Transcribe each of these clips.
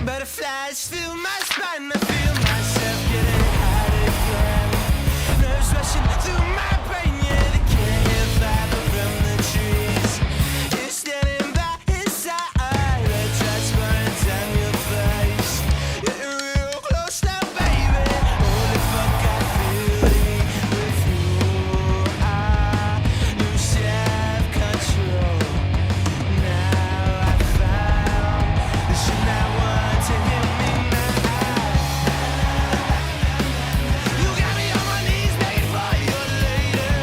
Butterflies fill my spine, I feel myself getting hot again. Nerves rushing through my brain, yeah, they can't hear fire from the trees. You're standing by his side, red drops burning down your face. You're real close now, baby. Holy fuck, I feel it with you. I lose self-control. Now I found that you're not one to hear me now. You got me on my knees begging for you later.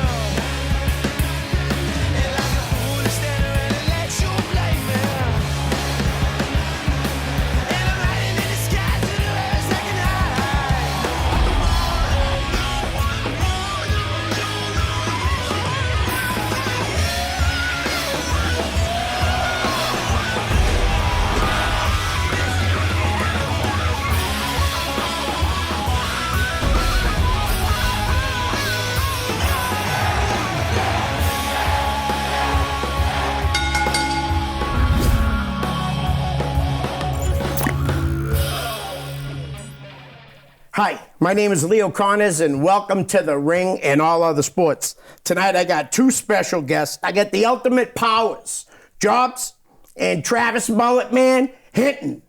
And like a fool to stand around and let you blame me. And I'm riding in the sky to the heavens like an Hi, my name is Leo Connors, and welcome to The Ring and All Other Sports. Tonight I got two special guests. I got the Ultimate Powers, Jobz and Travis Mulletman, Hinton.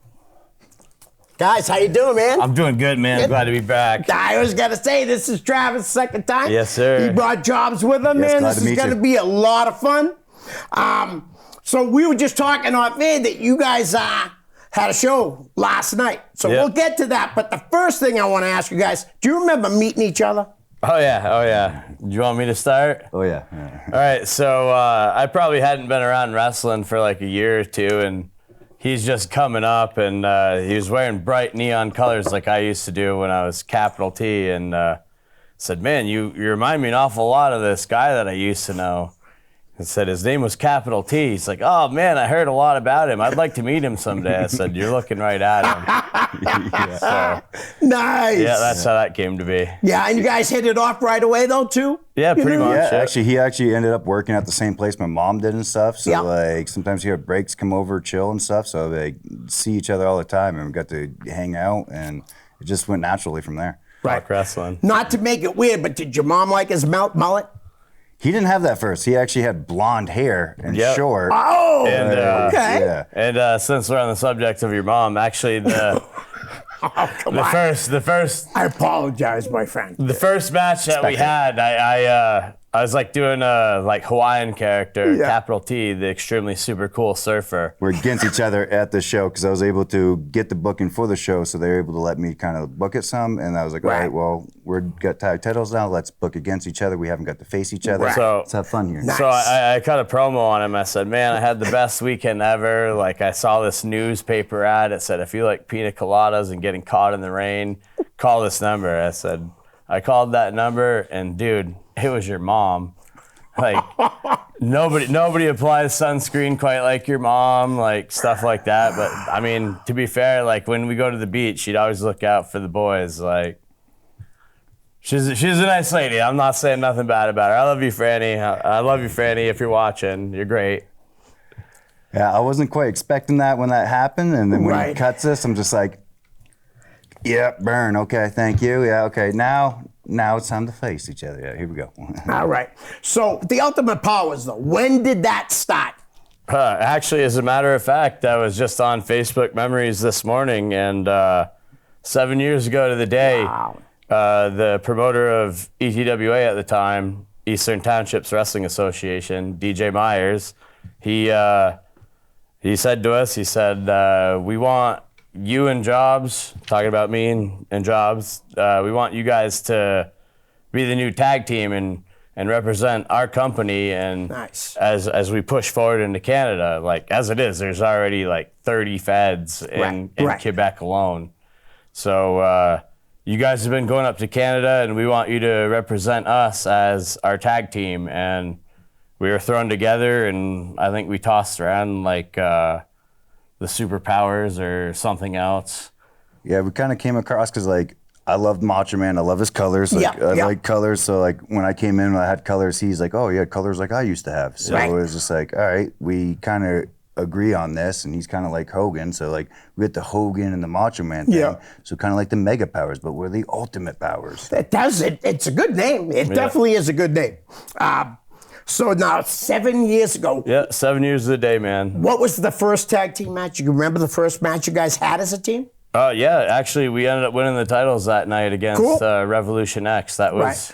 Guys, how you doing, man? I'm doing good, man. Glad to be back. I always got to say, this is Travis' second time. Yes, sir. He brought Jobz with him, Yes, man. glad This to is meet going to you. be a lot of fun. So we were just talking off air that you guys had a show last night. So Yep. we'll get to that. But the first thing I want to ask you guys, do you remember meeting each other? Oh yeah. Do you want me to start? Oh yeah. All right. So I probably hadn't been around wrestling for like a year or two, and he's just coming up, and he was wearing bright neon colors like I used to do when I was capital T, and said, "Man, you remind me an awful lot of this guy that I used to know." I said his name was capital T. He's like, "Oh man, I heard a lot about him. I'd like to meet him someday." I said, "You're looking right at him." So, Nice. yeah, that's how that came to be. Yeah, and you guys hit it off right away, though, too? Yeah, pretty much. Yeah, Yeah. actually, he actually ended up working at the same place my mom did and stuff. So Yeah. like sometimes he had breaks, come over, chill and stuff. So they see each other all the time, and we got to hang out, and it just went naturally from there. Talk wrestling. Not to make it weird, but did your mom like his mullet? He didn't have that first. He actually had blonde hair and Yep. short. Oh, And, okay. Yeah. And since we're on the subject of your mom, actually the Oh, come the on. first I apologize, my friend. the first match that we had, I was like doing a like Hawaiian character, Yeah. capital T, the extremely super cool surfer. We're against each other at the show because I was able to get the booking for the show, so they were able to let me kind of book it some. And I was like, all Right. right, well, we've got tag titles now. Let's book against each other. We haven't got to face each other. Right. So- let's have fun here. Nice. So I cut a promo on him. I said, "Man, I had the best weekend ever." Like I saw this newspaper ad. It said, "If you like pina coladas and getting caught in the rain, call this number." I said, I called that number, and dude, it was your mom. Like nobody applies sunscreen quite like your mom, like stuff like that. But I mean, to be fair, like when we go to the beach, she'd always look out for the boys. Like she's a nice lady. I'm not saying nothing bad about her. I love you, Franny. I love you, Franny. If you're watching, you're great. Yeah, I wasn't quite expecting that when that happened, and then when Right. he cuts this, I'm just like, "Yep, burn. Okay, thank you. Yeah, okay. Now it's time to face each other. Yeah, here we go." All right. So the Ultimate Powers, though, when did that start? Actually, as a matter of fact, I was just on Facebook Memories this morning, and 7 years ago to the day, Wow. the promoter of ETWA at the time, Eastern Townships Wrestling Association, DJ Myers, he said to us, he said, "We want you and Jobz," talking about me and Jobz, "we want you guys to be the new tag team and represent our company, and Nice. as we push forward into Canada. Like as it is, there's already like 30 feds in Right. Quebec alone. So you guys have been going up to Canada, and we want you to represent us as our tag team." And we were thrown together, and I think we tossed around like the superpowers or something else. Yeah, we kind of came across because like I loved Macho Man. I love his colors. Like, Yeah, I yeah. like colors. So like when I came in, when I had colors, he's like, "Oh, you had colors like I used to have." So Right. it was just like, all right, we kind of agree on this, and he's kind of like Hogan. So like we get the Hogan and the Macho Man thing. Yeah. So kind of like the Mega Powers, but we're the Ultimate Powers. It does it. It's a good name. It definitely is a good name. So now 7 years ago, Yeah, 7 years of the day, man. what was the first tag team match? You remember the first match you guys had as a team? Yeah, actually, we ended up winning the titles that night against Cool. Revolution X. That was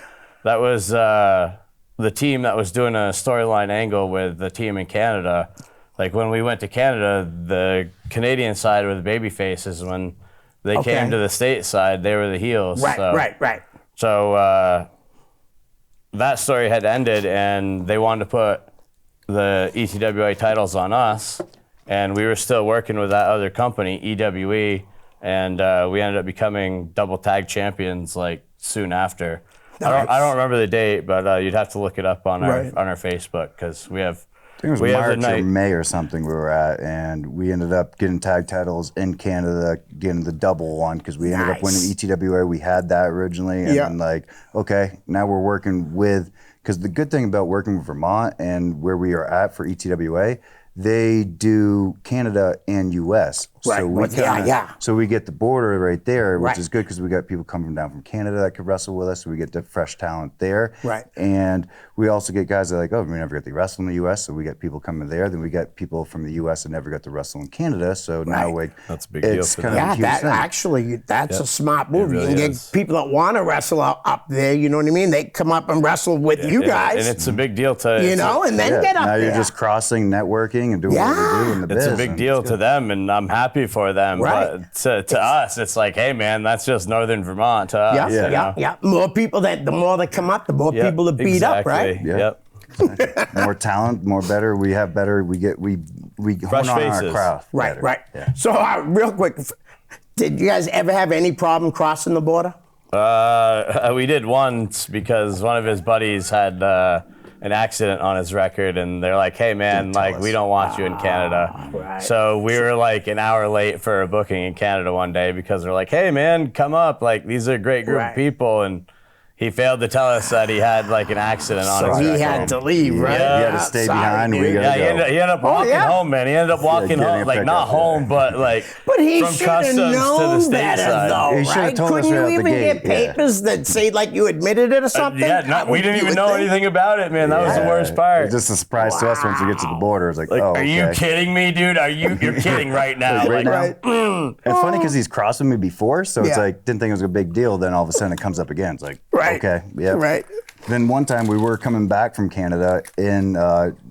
the team that was doing a storyline angle with the team in Canada. Like when we went to Canada, the Canadian side were the baby faces. When they came to the state side, they were the heels. Right. So that story had ended, and they wanted to put the ETWA titles on us, and we were still working with that other company, EWE, and we ended up becoming double tag champions like soon after. Nice. I don't remember the date, but you'd have to look it up on Right. our Facebook because we have. I think it was we have the March or night. May or something we were at, and we ended up getting tag titles in Canada, getting the double one because we ended up winning Nice. ETWA. We had that originally, and then like, okay, now we're working with, because the good thing about working with Vermont and where we are at for ETWA, they do Canada and US. Right. So we Yeah. So we get the border right there, which Right. is good because we got people coming down from Canada that could wrestle with us. So we get the fresh talent there. Right. And we also get guys that are like, oh, we never got to wrestle in the US. So we get people coming there. Then we get people from the US that never got to wrestle in Canada. So now Right. like That's a big deal it's for kind them. of a Yeah, huge that thing. actually, that's a smart move. really you can is. get people that want to wrestle up there, you know what I mean? They come up and wrestle with you guys, And it's a big deal to you know, and then get up now there. you're just crossing, networking, and doing what we do in the It's biz. a big and deal it's to good. them, and I'm happy for them. Right. But to us, it's like, hey, man, that's just Northern Vermont to us. Yeah, you know? yeah. More people the more they come up, the more Yep, people to beat up, right? exactly. Yeah. Yep. More talent, more better. We have better. We Fresh hone on our faces. craft. Right, better. right. Yeah. So, real quick, did you guys ever have any problem crossing the border? We did once because one of his buddies had an accident on his record, and they're like, hey, man, like, we don't want you in Canada. Right. So we were like an hour late for a booking in Canada one day because they're like, hey, man, come up. Like, these are a great group Right. of people. And he failed to tell us that he had like an accident on So his he record. had to leave, right? Yeah. He had to stay Sorry, behind. dude. We Yeah, gotta he go. ended up walking yeah. home, man. He ended up walking getting home, a like not pickup, yeah. home, but like But he from should have customs to the known state better, side. though, He should have right? told us Couldn't right you out the even gate, get yeah. papers that say like you admitted it or something? Yeah, we didn't even know anything about it, man. That was the worst part. It's just a surprise to us once we get to the border. It's like, Like, oh, are you okay. kidding me, dude? You're kidding right now? Right Like, now. It's funny because he's crossed with me before, so it's Yeah. like didn't think it was a big deal. Then all of a sudden it comes up again. It's like, Right. okay, yeah, Right. Then one time we were coming back from Canada in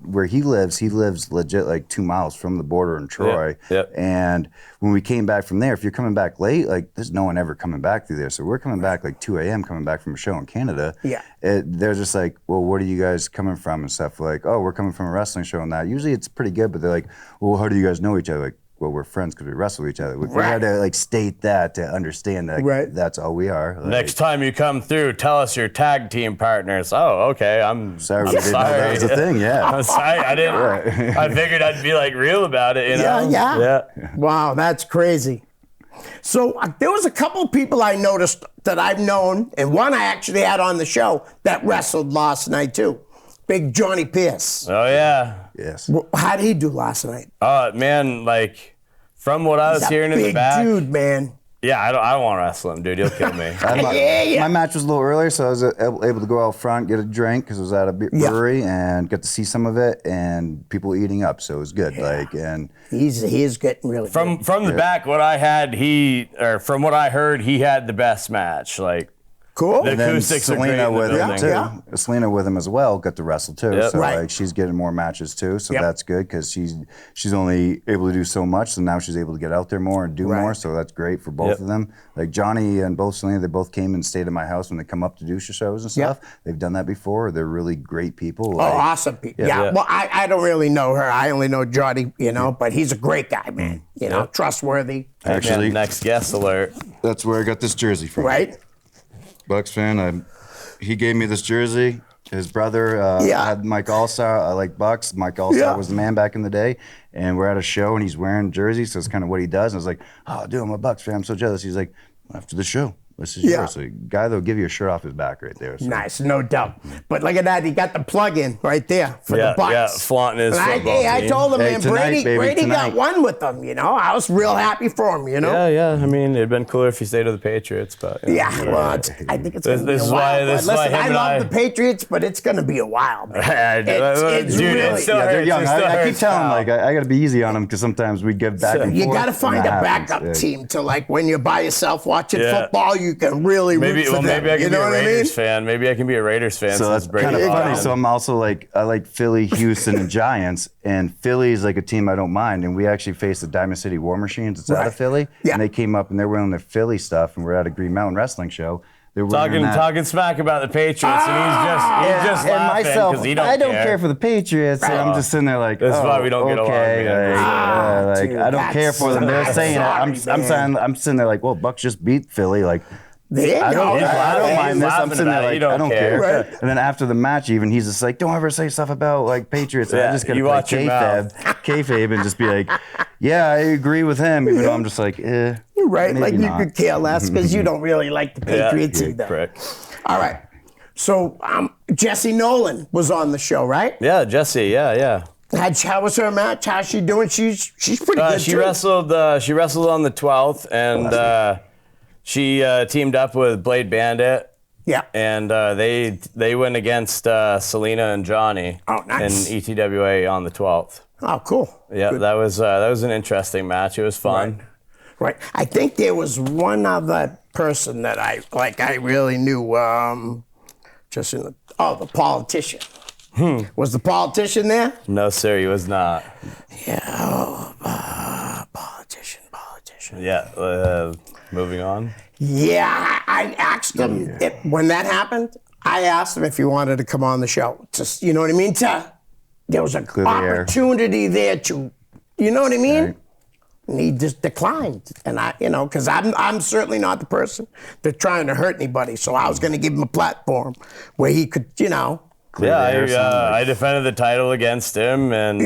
where he lives legit like 2 miles from the border in Troy. Yep. And when we came back from there, if you're coming back late, like there's no one ever coming back through there. So we're coming back like 2 a.m. coming back from a show in Canada. Yeah. They're just like, well, what are you guys coming from and stuff? Like, oh, we're coming from a wrestling show and that. Usually it's pretty good, but they're like, well, how do you guys know each other? Like, well, we're friends because we wrestle with each other. We had to like state that to understand that Right. that's all we are. Like, next time you come through, tell us your tag team partners. Oh, okay. I'm sorry, we I'm didn't know that was a thing. Yeah. I'm sorry. I didn't. I figured I'd be like real about it. You know? Yeah. Yeah. Wow, that's crazy. So there was a couple people I noticed that I've known, and one I actually had on the show that wrestled last night too. Big Johnny Pierce. Oh yeah. Yes. How did he do last night? Man, like from what I was He's a hearing in the big back. dude, man. Yeah, I don't want to wrestle him, dude. He'll kill me. Yeah. My match was a little earlier, so I was able to go out front, get a drink because I was at a brewery and got to see some of it and people eating up. So it was good. Like and He is getting really From good. the back, what I had, from what I heard, he had the best match. Like Cool. The And then acoustics are great Selena in the with him building. too. Yeah. Selena with him as well got to wrestle too. Yep. So Right. like she's getting more matches too. So Yep. that's good because she's only able to do so much. So now she's able to get out there more and do Right. more. So that's great for both Yep. of them. Like Johnny and both Selena, they both came and stayed at my house when they come up to do shows and Yep. stuff. They've done that before. They're really great people. Oh, Like, awesome people. Yeah. Yeah. Well, I don't really know her. I only know Johnny, but he's a great guy, man. Trustworthy, Actually, next guest alert. that's where I got this jersey from. right? Bucks fan. He gave me this jersey. His brother had Mike Allstar. I like Bucks. Mike Allstar Yeah. was the man back in the day. And we're at a show and he's wearing jerseys. So it's kind of what he does. And I was like, oh, dude, I'm a Bucks fan. I'm so jealous. He's like, after the show, This is Yeah. yours. So, guy that'll give you a shirt off his back right there. So. Nice, no doubt. But look at that, he got the plug in right there for the Bucks. Yeah, flaunting his And football I team. told him, Hey, man, tonight, baby, Brady got tonight. one with them, you know. I was real happy for him, you know. Yeah. I mean, it'd been cooler if he stayed with the Patriots, but you know, Yeah, well, I think it's going to be This a is while. why- But this is why listen, him I and love I- the Patriots, but it's going to be a while, man. Dude, It's really... it still Yeah, they're hurts, young. it still I keep hurts telling them, now. like, I got to be easy on them because sometimes we get back and You forth. got to find a and that backup happens. team to, like, when you're by yourself watching Yeah. football, you can really root for them. Maybe I can you be know a what I mean? Raiders fan. Maybe I can be a Raiders fan. So since that's Brady kind of bought funny. him. So I'm also like, I like Philly, Houston, and Giants. And Philly is like a team I don't mind. And we actually faced the Diamond City War Machines. It's out Right. of Philly. Yeah. And they came up and they're wearing their Philly stuff. And we're at a Green Mountain Wrestling show. They're wearing that. talking smack about the Patriots, and he's just and laughing myself, because he don't I don't care for the Patriots. So Right. I'm just sitting there like, That's oh, why we don't get along, okay, man. like, Dude, I don't care that's- for them. They're I'm saying it. sorry, I'm sitting there like, well, Bucks just beat Philly. Like, There you I don't, go. I don't He's mind this. I'm laughing sitting there about it. like, He don't I don't care. care. Right. And then after the match, even he's just like, don't ever say stuff about like Patriots. And I Yeah, just gotta you play watch your mouth. kayfabe, and just be like, yeah, I agree with him, even though I'm just like, Right, maybe like you not. could care less because you don't really like the Patriots you either. prick. All right. So Jesse Nolan was on the show, right? Yeah, Jesse. Yeah. How was her match? How's she doing? She's pretty good She too. wrestled. She wrestled on the 12th, and she teamed up with Blade Bandit. Yeah. And they went against Selena and Johnny Oh, nice. in ETWA on the 12th. Oh, cool. Yeah, Good. that was an interesting match. It was fun. Right. I think there was one other person that I really knew. Just in the politician. Was the politician there? No, sir, he was not. Yeah. Politician. Yeah. Moving on. Yeah, I asked him when that happened. I asked him if he wanted to come on the show. Just, you know what I mean? There was an Clear the air. opportunity there to, you know what I mean? Right. And he just declined. And because I'm certainly not the person that's trying to hurt anybody. So I was going to give him a platform where he could, Clear the air, Yeah, sound like- I defended the title against him, and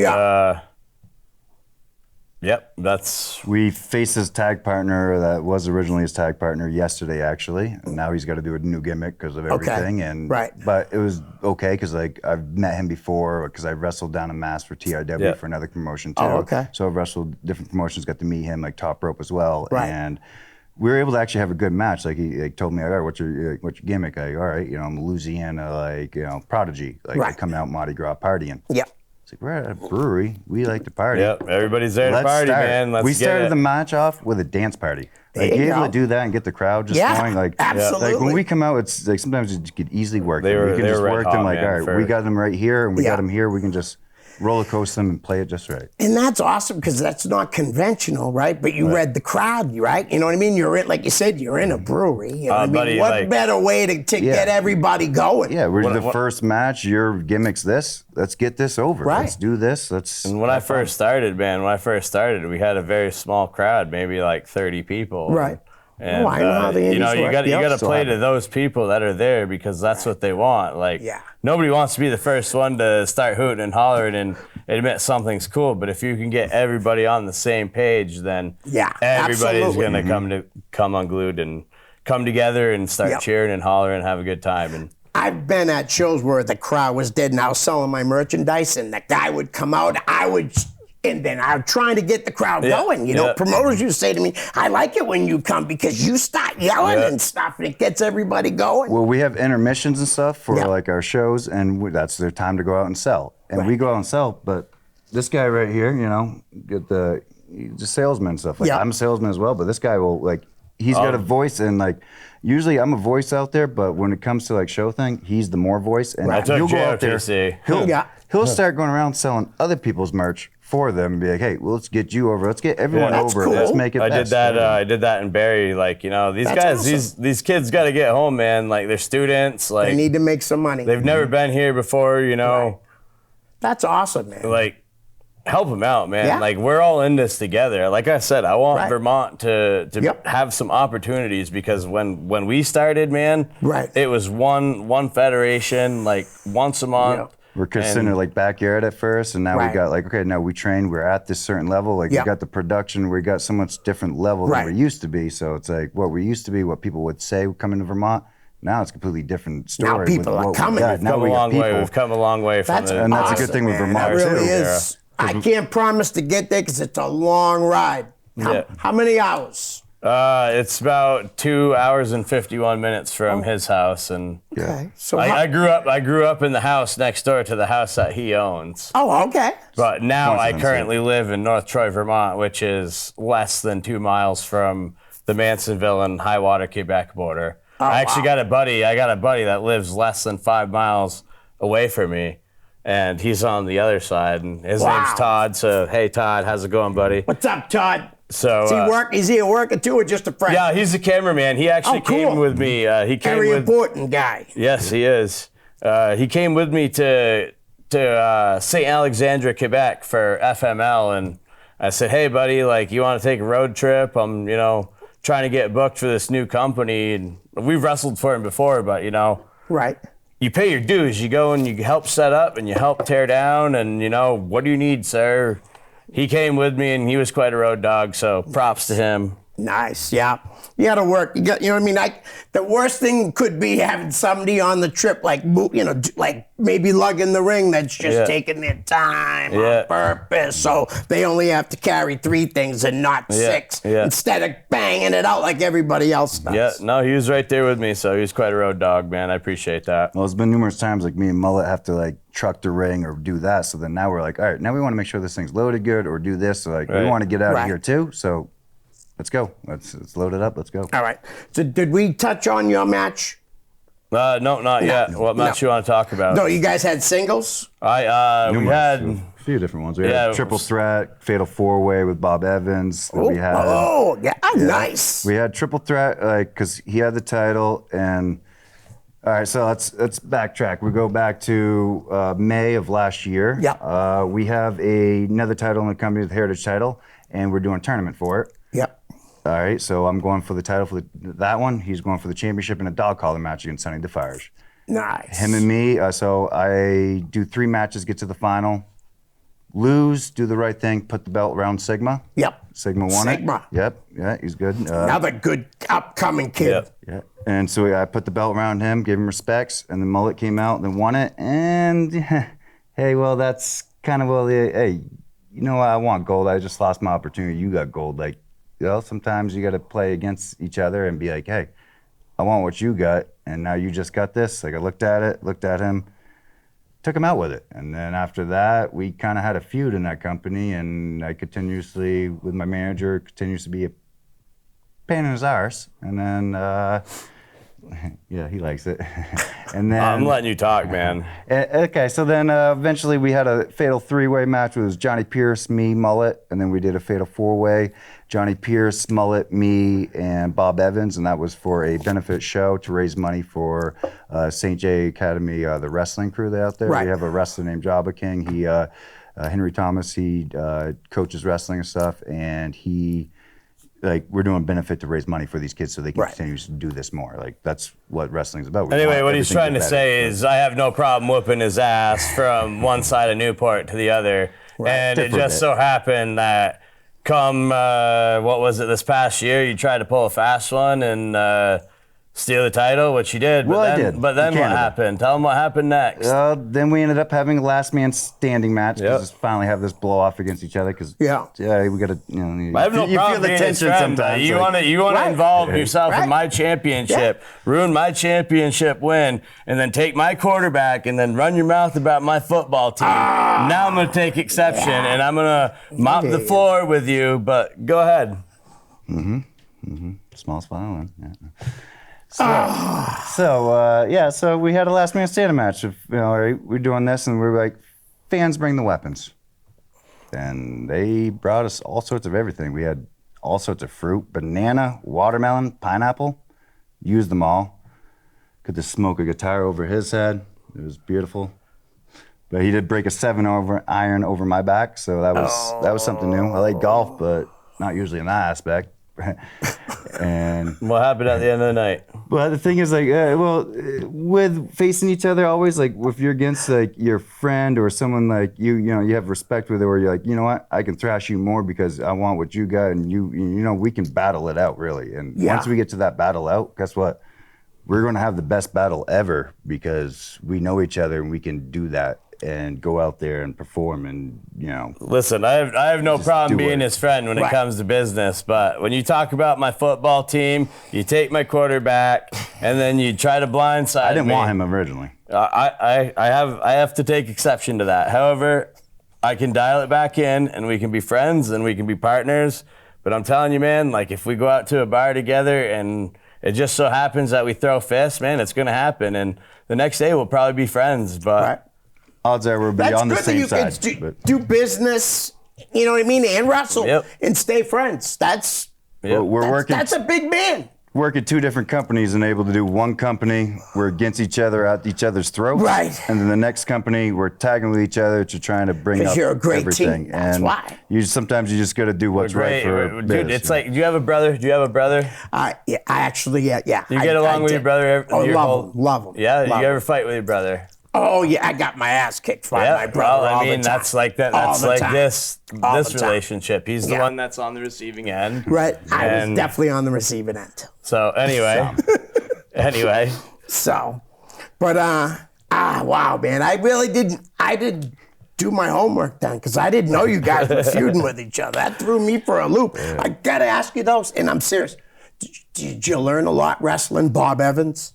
yep, that's We faced his tag partner that was originally his tag partner yesterday, actually. And now he's got to do a new gimmick because of everything. And Right. But it was okay because like I've met him before because I wrestled down in Mass for TIW Yeah. for another promotion too. Oh, okay. So I've wrestled different promotions, got to meet him like top rope as well. Right. And we were able to actually have a good match. Like he told me, all right, what's your gimmick? All right, I'm Louisiana, prodigy. I Right. come out Mardi Gras partying. yeah. It's like, we're at a brewery. We like to party. yep. Everybody's there to Let's party, start. man. Let's we get started it. the match off with a dance party. There Like you you're able go. to do that and get the crowd just Yeah, going. Like absolutely. Like when we come out, it's like sometimes you just get easily worked. They them. were- we can they just were red work them hot, like, man, all right, for- we got them right here and we Yeah. got them here. We can just roller coaster them and play it just right. And that's awesome because that's not conventional, right? But you read the crowd, right? You know what I mean? You're in, like you said, you're in a brewery. You know what I mean? buddy, What like- better way to get everybody going? Yeah, we're the what- first match. Your gimmick's this. Let's get this over. Right. Let's do this. Let's. And when I first started, we had a very small crowd, maybe like 30 people. Right. And, Oh, I know how the you indies you work. got Yep. to Still play have to it. those people that are there because that's what they want. Like, Yeah. nobody wants to be the first one to start hooting and hollering and admit something's cool. But if you can get everybody on the same page, then Yeah, everybody's absolutely. going to come unglued and come together and start Yep. cheering and hollering and have a good time. And I've been at shows where the crowd was dead and I was selling my merchandise and the guy would come out, and then I'm trying to get the crowd Yeah, going. You know, yeah. promoters used to say to me, I like it when you come because you start yelling Yeah. and stuff and it gets everybody going. Well, we have intermissions and stuff for Yeah. like our shows, and that's their time to go out and sell. And Right. we go out and sell, but this guy right here, he's a salesman and stuff. Like Yeah. I'm a salesman as well, but this guy will he's got a voice, and like usually I'm a voice out there, but when it comes to like show thing, he's the more voice, and Right. I took he'll go out there. JRTC. He'll start going around selling other people's merch for them and be like, hey, well, let's get you over. Let's get everyone That's over. cool. Let's make it I did best that. for them." I did that in Barrie. Like, these That's guys, awesome. these kids got to get home, man. Like, they're students. Like, They need to make some money. they've never been here before. Right. That's awesome, man. Like, help them out, man. Yeah. Like, we're all in this together. Like I said, I want Right. Vermont to Yep. have some opportunities because when we started, man, Right. it was one federation, like once a month. Yep. We're sitting in like backyard at first, and now we Right. got like, okay, now we train, we're at this certain level. Like Yep. we got the production, we got so much different level Right. than we used to be. So it's like what we used to be, what people would say coming to Vermont. Now it's a completely different story. Now people with are what we coming. got. We've Now Come a we got long way. people. We've come a long way from That's the. And that's a good awesome, thing with man. Vermont, That really too. is. I can't promise to get there because it's a long ride. Yeah. How many hours? It's about 2 hours and 51 minutes from his house, and Okay. So I grew up in the house next door to the house that he owns. oh, okay. But now I Coincidence, currently live in North Troy, Vermont, which is less than 2 miles from the Mansonville and Highwater, Quebec border. I actually got a buddy. I got a buddy that lives less than 5 miles away from me, and he's on the other side. And his Wow. name's Todd. So hey, Todd, how's it going, buddy? What's up, Todd? So Is he work? Is he a worker too, or just a friend? yeah, he's a cameraman. He actually Oh, cool. came with me. He came Very with. important guy. Yes, he is. He came with me to St. Alexandre, Quebec for FML, and I said, "Hey, buddy, like, you want to take a road trip? I'm, trying to get booked for this new company, and we've wrestled for him before, but Right. you pay your dues. You go and you help set up and you help tear down, and what do you need, sir?" He came with me, and he was quite a road dog, so props to him. Nice. Yeah. You got to work. You know what I mean? The worst thing could be having somebody on the trip, like maybe lugging the ring that's just Yeah. taking their time Yeah. on purpose. So they only have to carry 3 things and not 6 Yeah. instead of banging it out like everybody else does. Yeah, no, he was right there with me, so he was quite a road dog, man. I appreciate that. Well, it's been numerous times like me and Mullet have to like truck the ring or do that. So then now we're like, all right, now we want to make sure this thing's loaded good or do this. So like we Right. want to get out Right. of here too. So let's go. Let's load it up. Let's go. All right. So did we touch on your match? No, not yet. What match you want to talk about? No, you guys had singles? We Numerous, had. a few different ones. We Yeah, had it triple was- threat, fatal 4-way with Bob Evans. Then we had Nice. we had triple threat like because he had the title and. All right, so let's backtrack. We go back to May of last year. Yep. We have another title in the company, the Heritage title, and we're doing a tournament for it. Yep. All right, so I'm going for the title for that one. He's going for the championship in a dog collar match against Sonny DeFires. Nice. Him and me, so I do 3 matches, get to the final, lose, do the right thing, put the belt around Sigma. Yep. Sigma won Sigma. it. Yep, yeah, he's good. Another good upcoming kid. Yep. Yeah. And so I put the belt around him, gave him respects, and then Mullet came out and then won it. And hey, well, that's kind of hey, I want gold. I just lost my opportunity. You got gold. Like, sometimes you got to play against each other and be like, hey, I want what you got, and now you just got this. Like I looked at him, took him out with it. And then after that, we kind of had a feud in that company, and I continuously, with my manager, continues to be a pain in his arse. And then, yeah, he likes it. And then I'm letting you talk, man. Okay, so then eventually we had a fatal 3-way match. It was Johnny Pierce, me, Mullet, and then we did a fatal 4-way. Johnny Pierce, Mullet, me, and Bob Evans, and that was for a benefit show to raise money for St. J Academy, the wrestling crew out there. Right. We have a wrestler named Jabba King. He, Henry Thomas, he coaches wrestling and stuff, and we're doing benefit to raise money for these kids so they can Right. continue to do this more. Like, that's what wrestling's about. We Anyway, want what he's everything trying to get say better. is I have no problem whooping his ass from one side of Newport to the other. And it Different just bit. so happened that come, what was it, this past year, you tried to pull a fast one and steal the title, which you did. But Well, I then, did. But then In what Canada. happened? Tell him what happened next. Then we ended up having a last man standing match Yep. because finally have this blow off against each other because Yeah. we got to I have no you problem feel the being his tension friend, but sometimes. You like- want to Right. involve yourself Right. in my championship, ruin my championship win, and then take my quarterback and then run your mouth about my football team. Now I'm going to take exception and I'm going to mop the floor with you. But go ahead. Smallest violin. Yeah. So we had a last man standing match. Of, all right, we're doing this, and we're like, fans bring the weapons, and they brought us all sorts of everything. We had all sorts of fruit, banana, watermelon, pineapple. Used them all. Could just smoke a guitar over his head. It was beautiful. But he did break a 7-iron over my back, so that was something new. I like golf, but not usually in that aspect. And What happened at the end of the night? well, the thing is, like, with facing each other, always, like, if you're against, like, your friend or someone, like, you have respect with it, or you're like, you know what, I can thrash you more because I want what you got, and we can battle it out, really. And once we get to that battle out, guess what? We're going to have the best battle ever because we know each other and we can do that and go out there and perform and, Listen, I have no problem do being it. his friend when it comes to business, but when you talk about my football team, you take my quarterback, and then you try to blindside me. I didn't want him originally. I have to take exception to that. However, I can dial it back in, and we can be friends, and we can be partners. But I'm telling you, man, like, if we go out to a bar together and it just so happens that we throw fists, man, it's going to happen. And the next day we'll probably be friends. But Odds are we'll be That's on the good same that side. you can do business, you know what I mean, and wrestle Yep. and stay friends. That's Yep. that's a big man. Working two different companies and able to do one company, we're against each other at each other's throats. Right. And then the next company, we're tagging with each other to trying to bring 'Cause up you're a great everything. team, that's and why. Sometimes you just got to do what's right for dude, biz, it's like, do you have a brother? Do you have a brother? I actually, yeah. You get along with did. your brother? Oh, your love him. Yeah, love you him. ever fight with your brother? Oh yeah, I got my ass kicked by Yeah, my brother. well, all I mean, the time. that's like that. All That's the like time. this All this the time. relationship. He's the Yeah. one that's on the receiving end. Right, I was And definitely on the receiving end. So anyway, So, but wow, man, I really didn't. I didn't do my homework then because I didn't know you guys were feuding with each other. That threw me for a loop. I gotta ask you those, and I'm serious. Did you learn a lot wrestling Bob Evans?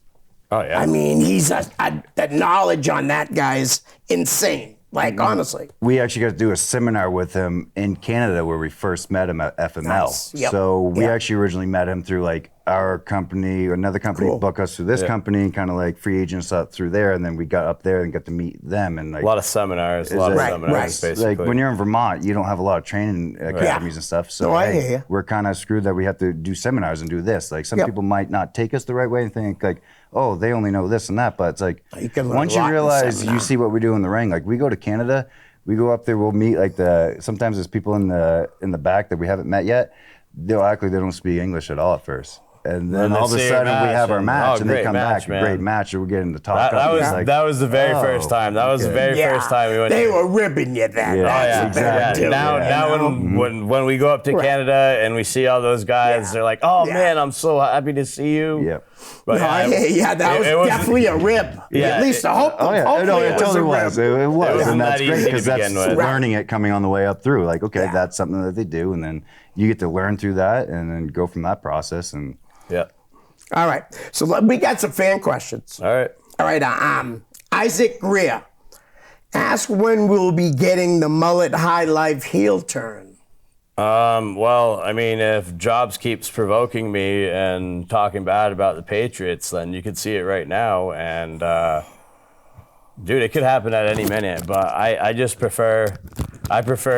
Oh yeah. I mean, the knowledge on that guy is insane. Like, honestly. We actually got to do a seminar with him in Canada where we first met him at FML. Nice. Yep. So we Yep. actually originally met him through like our company, another company Cool. booked us through this company, kind of like free agents up through there, and then we got up there and got to meet them and like a lot of seminars. A lot of Right, seminars, right. basically. like when you're in Vermont, you don't have a lot of training academies and stuff. So No, I hear ya. we're kind of screwed that we have to do seminars and do this. Like some Yep. people might not take us the right way and think like, oh, they only know this and that. But it's like You can learn once a you lot in a realize seminar. you see what we do in the ring. Like we go to Canada, we go up there, we'll meet like sometimes there's people in the back that we haven't met yet. They'll act like they don't speak English at all at first. And then And they all of a see your sudden we match have our and- match oh, and they great come match, back, man. great match, and we're getting to talk. That was the very first time. That was the very first time we went. They were ribbing you then. Yeah. Oh That's yeah, what they were yeah. doing, Now you know? when we go up to Right. Canada and we see all those guys, Yeah. they're like, "Oh Yeah. man, I'm so happy to see you." Yeah. But Yeah, that it was definitely a rib. Yeah, At least I hope. Oh yeah, hopefully no, it it was totally a was. rib. It was, wasn't and that's that great easy to because that's begin with. learning it coming on the way up through. Like, okay, Yeah. that's something that they do, and then you get to learn through that, and then go from that process. And Yeah. All right, so we got some fan questions. All right. All right, Isaac Greer ask when we'll be getting the mullet high life heel turn. Well, I mean, if Jobz keeps provoking me and talking bad about the Patriots, then you could see it right now. And, dude, it could happen at any minute. But I just prefer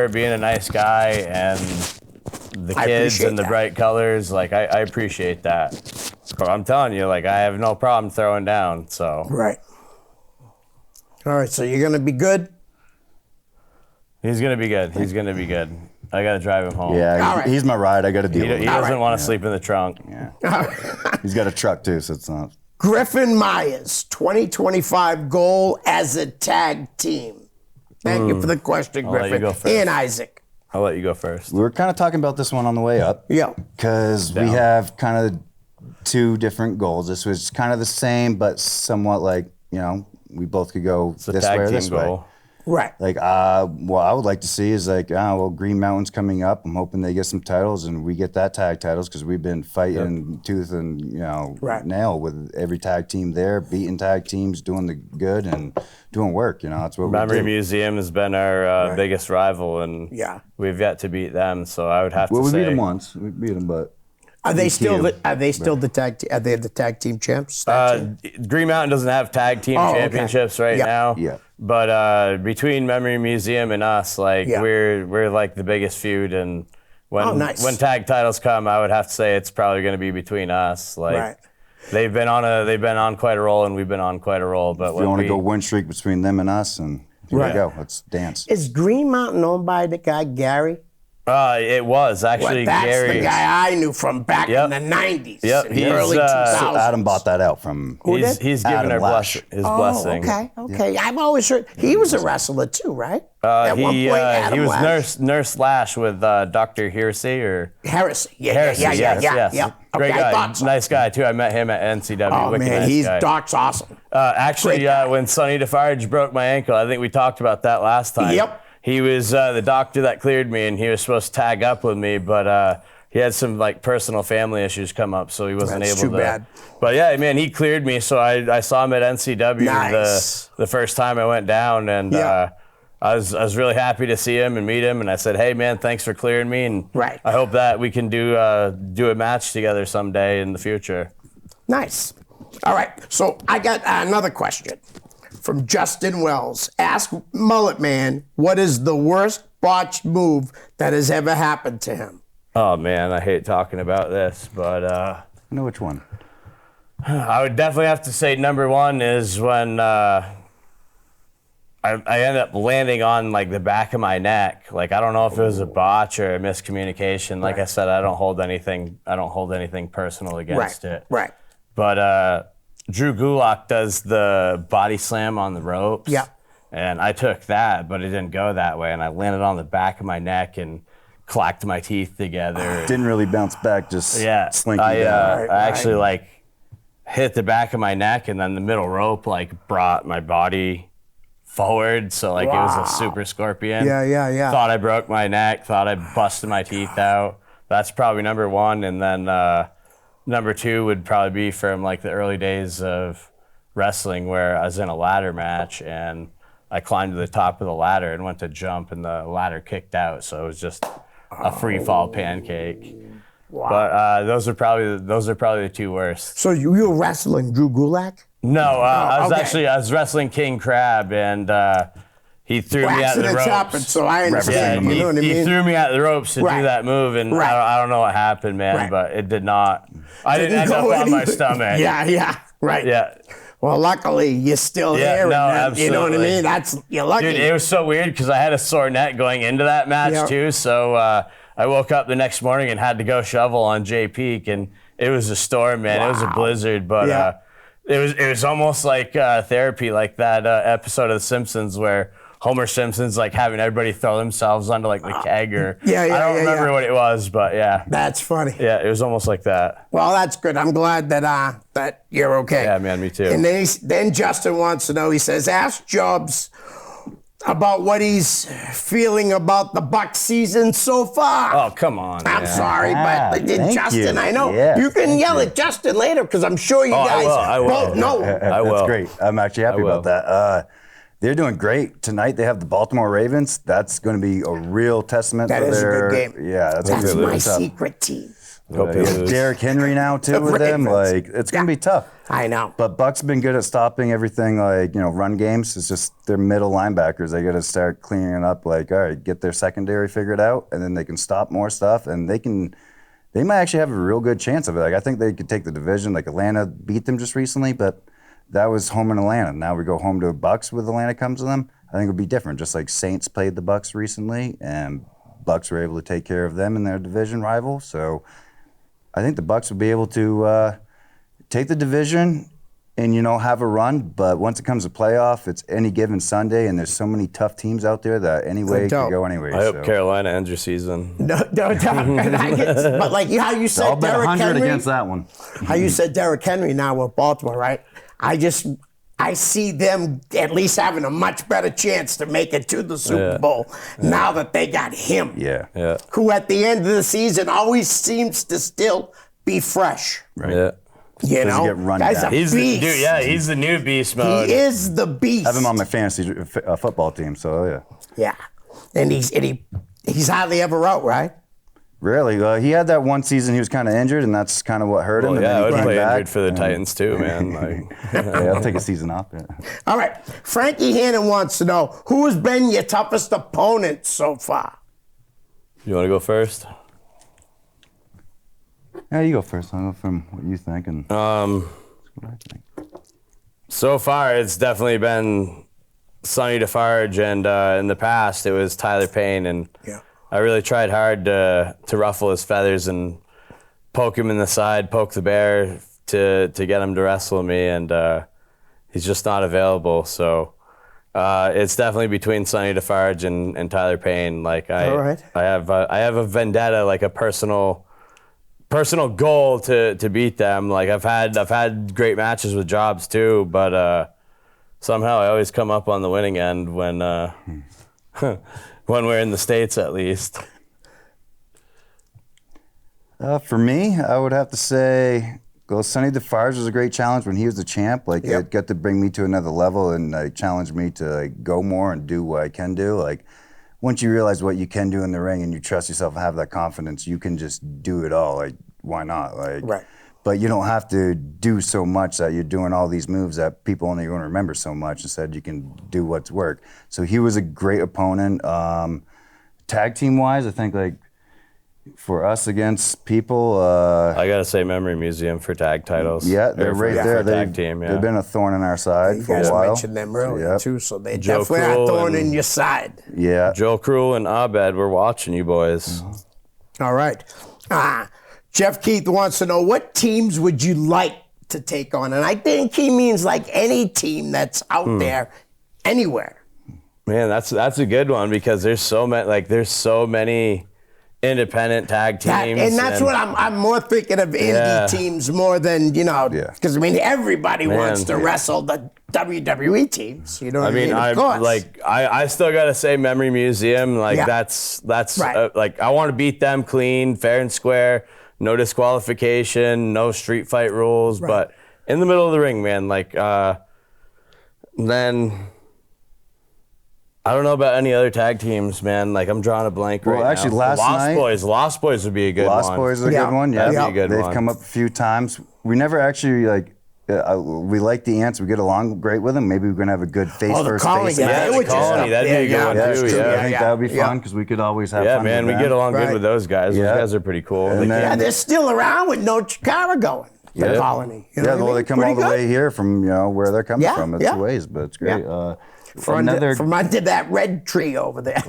being a nice guy and the I kids appreciate and the that. bright colors. Like, I appreciate that. But I'm telling you, like, I have no problem throwing down. So Right. All right, so you're gonna be good. he's gonna be good. He's gonna be good. I gotta drive him home. yeah, All right. he's my ride. I got to deal He with him. doesn't right. want to sleep in the trunk. He's got a truck too, so it's not. Griffin Myers, 2025 goal as a tag team. Thank you for the question, I'll let you Griffin go first. and Isaac. I'll let you go first. We were kind of talking about this one on the way up. Yeah. Because we Down. have kind of two different goals. This was kind of the same, but somewhat like, we both could go It's a this way tag or team this way. goal. Right. Like, what I would like to see is like, Green Mountain's coming up. I'm hoping they get some titles and we get that tag titles because we've been fighting tooth and Right. nail with every tag team there, beating tag teams, doing the good and doing work. That's what Memory we do. Museum has been our Right. biggest rival, and Yeah. we've yet to beat them. So I would have Well, to we say, beat them once. We beat them, but Are they still you. the tag? Are they the tag team champs? Green Mountain doesn't have tag team Oh, okay. championships right Yeah. now. Yeah. But between Memory Museum and us, like Yeah. we're like the biggest feud, and when Oh, nice. when tag titles come, I would have to say it's probably going to be between us. Like Right. they've been on quite a roll, and we've been on quite a roll. But if when you want we to go win streak between them and us, and here Right. we go. Let's dance. Is Green Mountain owned by the guy Gary? It was actually That's Gary. the guy I knew from back Yep. in the 90s. Yep, in the he's, early so 2000s. Adam bought that out from. He's given Adam her Lash. his blessing. Okay. I've always heard he was a wrestler too, right? At one He point, Adam he was Lash. Nurse Lash with Dr. Heresy or Heresy. Yeah, Heresy. yeah. Yes. Great Okay, I guy, thought so. nice guy too. I met him at NCW. Oh Wicked man, nice guy. Doc's awesome. Actually, Great guy. when Sonny DeFarge broke my ankle, I think we talked about that last time. Yep. He was the doctor that cleared me, and he was supposed to tag up with me, but he had some like personal family issues come up, so he wasn't That's able too to. bad. But yeah, man, he cleared me, so I saw him at NCW Nice. the first time I went down, and Yeah. I was really happy to see him and meet him, and I said, hey man, thanks for clearing me, and Right. I hope that we can do a match together someday in the future. Nice. All right, so I got another question from Justin Wells. Ask Mulletman what is the worst botched move that has ever happened to him. Oh man, I hate talking about this, but I know which one. I would definitely have to say number one is when I ended up landing on like the back of my neck. Like I don't know if it was a botch or a miscommunication. Like I said, I don't hold anything personal against it. Right. But Drew Gulak does the body slam on the ropes. Yeah. And I took that, but it didn't go that way. And I landed on the back of my neck and clacked my teeth together. Didn't really bounce back, just Yeah, slinky I down. actually like hit the back of my neck, and then the middle rope like brought my body forward, so like it was a super scorpion. Yeah. Thought I broke my neck, thought I busted my teeth out. That's probably number one, and then number two would probably be from like the early days of wrestling where I was in a ladder match and I climbed to the top of the ladder and went to jump, and the ladder kicked out, so it was just a free fall pancake. Wow. But those are probably the two worst. So you were wrestling Drew Gulak? No, I was okay. I was wrestling King Crab, and he threw me at the Accidents ropes. happen, so I Yeah, understand. You know what I he mean? threw me at the ropes to Right. do that move, and Right. I don't know what happened, man, Right. but it did not. I didn't end up go on my anywhere. stomach. Yeah, right. Yeah. Well, luckily you're still Yeah, here. no, and that, you know what I absolutely. mean? That's you're lucky. Dude, it was so weird because I had a sore neck going into that match Yeah. too. So I woke up the next morning and had to go shovel on J Peak, and it was a storm, man. It was a Wow. blizzard, but Yeah. it was almost like therapy, like that episode of The Simpsons where Homer Simpson's like having everybody throw themselves onto like the keg or Yeah, I don't yeah, remember yeah. what it was, but yeah. That's funny. Yeah, it was almost like that. Well, that's good. I'm glad that that you're okay. Yeah, man, me too. And then Justin wants to know. He says, "Ask Jobz about what he's feeling about the Buck season so far." Oh, come on, I'm man. sorry, but thank Justin, you. I know Yeah, you can thank yell you. at Justin later because I'm sure you guys I will. both know. I will. That's great. I'm actually happy will. about that. They're doing great tonight. They have the Baltimore Ravens. That's going to be a real testament That to is a their. good game. Yeah, that's That's gonna be my really tough. secret team. Hope they You have lose. Derrick Henry now too The with them. Ravens. Like it's going to be tough. I know. But Buck's been good at stopping everything, like, run games. It's just their middle linebackers. They got to start cleaning it up, like, all right, get their secondary figured out, and then they can stop more stuff, and they might actually have a real good chance of it. Like, I think they could take the division. Like, Atlanta beat them just recently, but that was home in Atlanta. Now we go home to Bucks with Atlanta comes to them. I think it'll be different. Just like Saints played the Bucks recently, and Bucks were able to take care of them in their division rival. So I think the Bucks will be able to take the division and have a run. But once it comes to playoff, it's any given Sunday, and there's so many tough teams out there that any way it doubt. could go anyway. I hope so. Carolina ends your season. No, but like how you I'll said bet Derrick 100 Henry, against that one. how you said Derrick Henry now with Baltimore, right? I see them at least having a much better chance to make it to the Super Bowl now that they got him. Yeah. Yeah. Who at the end of the season always seems to still be fresh. Right. Yeah. You know, get run guy's down. a He's beast. he's the new beast mode. He is the beast. I have him on my fantasy football team, so yeah. Yeah, and he's hardly ever out, right? Really? He had that one season he was kind of injured, and that's kind of what hurt him. Well, and yeah, I then would he came play back. injured for the Titans too, man. Like, Yeah, I'll take a season off. Yeah. All right, Frankie Hannon wants to know who has been your toughest opponent so far. you want to go first? Yeah, you go first. I'll go from what you think and what I think. So far, it's definitely been Sonny DeFarge, and in the past, it was Tyler Payne. And I really tried hard to ruffle his feathers and poke him in the side, poke the bear to get him to wrestle me, and he's just not available. So it's definitely between Sonny Defarge and Tyler Payne. Like All right. I have a vendetta, like a personal goal to beat them. Like I've had great matches with Jobz too, but somehow I always come up on the winning end when when we're in the States, at least. For me, I would have to say, well, Sonny Defarge was a great challenge when he was the champ. Like, it got to bring me to another level and challenge me to go more and do what I can do. Like, once you realize what you can do in the ring and you trust yourself and have that confidence, you can just do it all. Like, why not? Like, Right. But you don't have to do so much that you're doing all these moves that people only going to remember so much. Instead, you can do what's work. So he was a great opponent. Tag team wise, I think like for us against people. I gotta say, Memory Museum for tag titles. Yeah, they're Or right for there. tag team. Yeah. They've been a thorn in our side You for guys a while. mentioned them earlier Yep. too, so they Joe definitely are Cruel thorn and- in your side. Yeah. Joe Cruel and Abed, we're watching you boys. All right. Jeff Keith wants to know, what teams would you like to take on? And I think he means like any team that's out there, anywhere. Man, that's a good one because there's so many independent tag teams. And that's what I'm more thinking of, indie teams more than, because I mean, everybody wants to wrestle the WWE teams. You know what I mean? Of course. I still gotta say, Memory Museum. Like that's Right. like I want to beat them clean, fair and square, no disqualification, no street fight rules, but in the middle of the ring, man. Like then. I don't know about any other tag teams, man. Like I'm drawing a blank right now. Well, actually, last night, Lost Boys would be a good one. Lost Boys is a good one. Yeah, That'd be a good they've one. come up a few times. We never actually we like the ants. We get along great with them. Maybe we're gonna have a good face the first colony, face. they the were just colony, up that'd be there, a good one that's too. true. Yeah. I think that would be fun because we could always have Yeah, fun. man, we with get them. along Right. good with those guys. Yeah. Those guys are pretty cool. And They then- Yeah, they're still around with no Chikara going. The Yeah. colony. You know Yeah, what I well, mean? they come Pretty all the good. way here from where they're coming Yeah, from. It's yeah. a ways, but it's great. From under that red tree over there.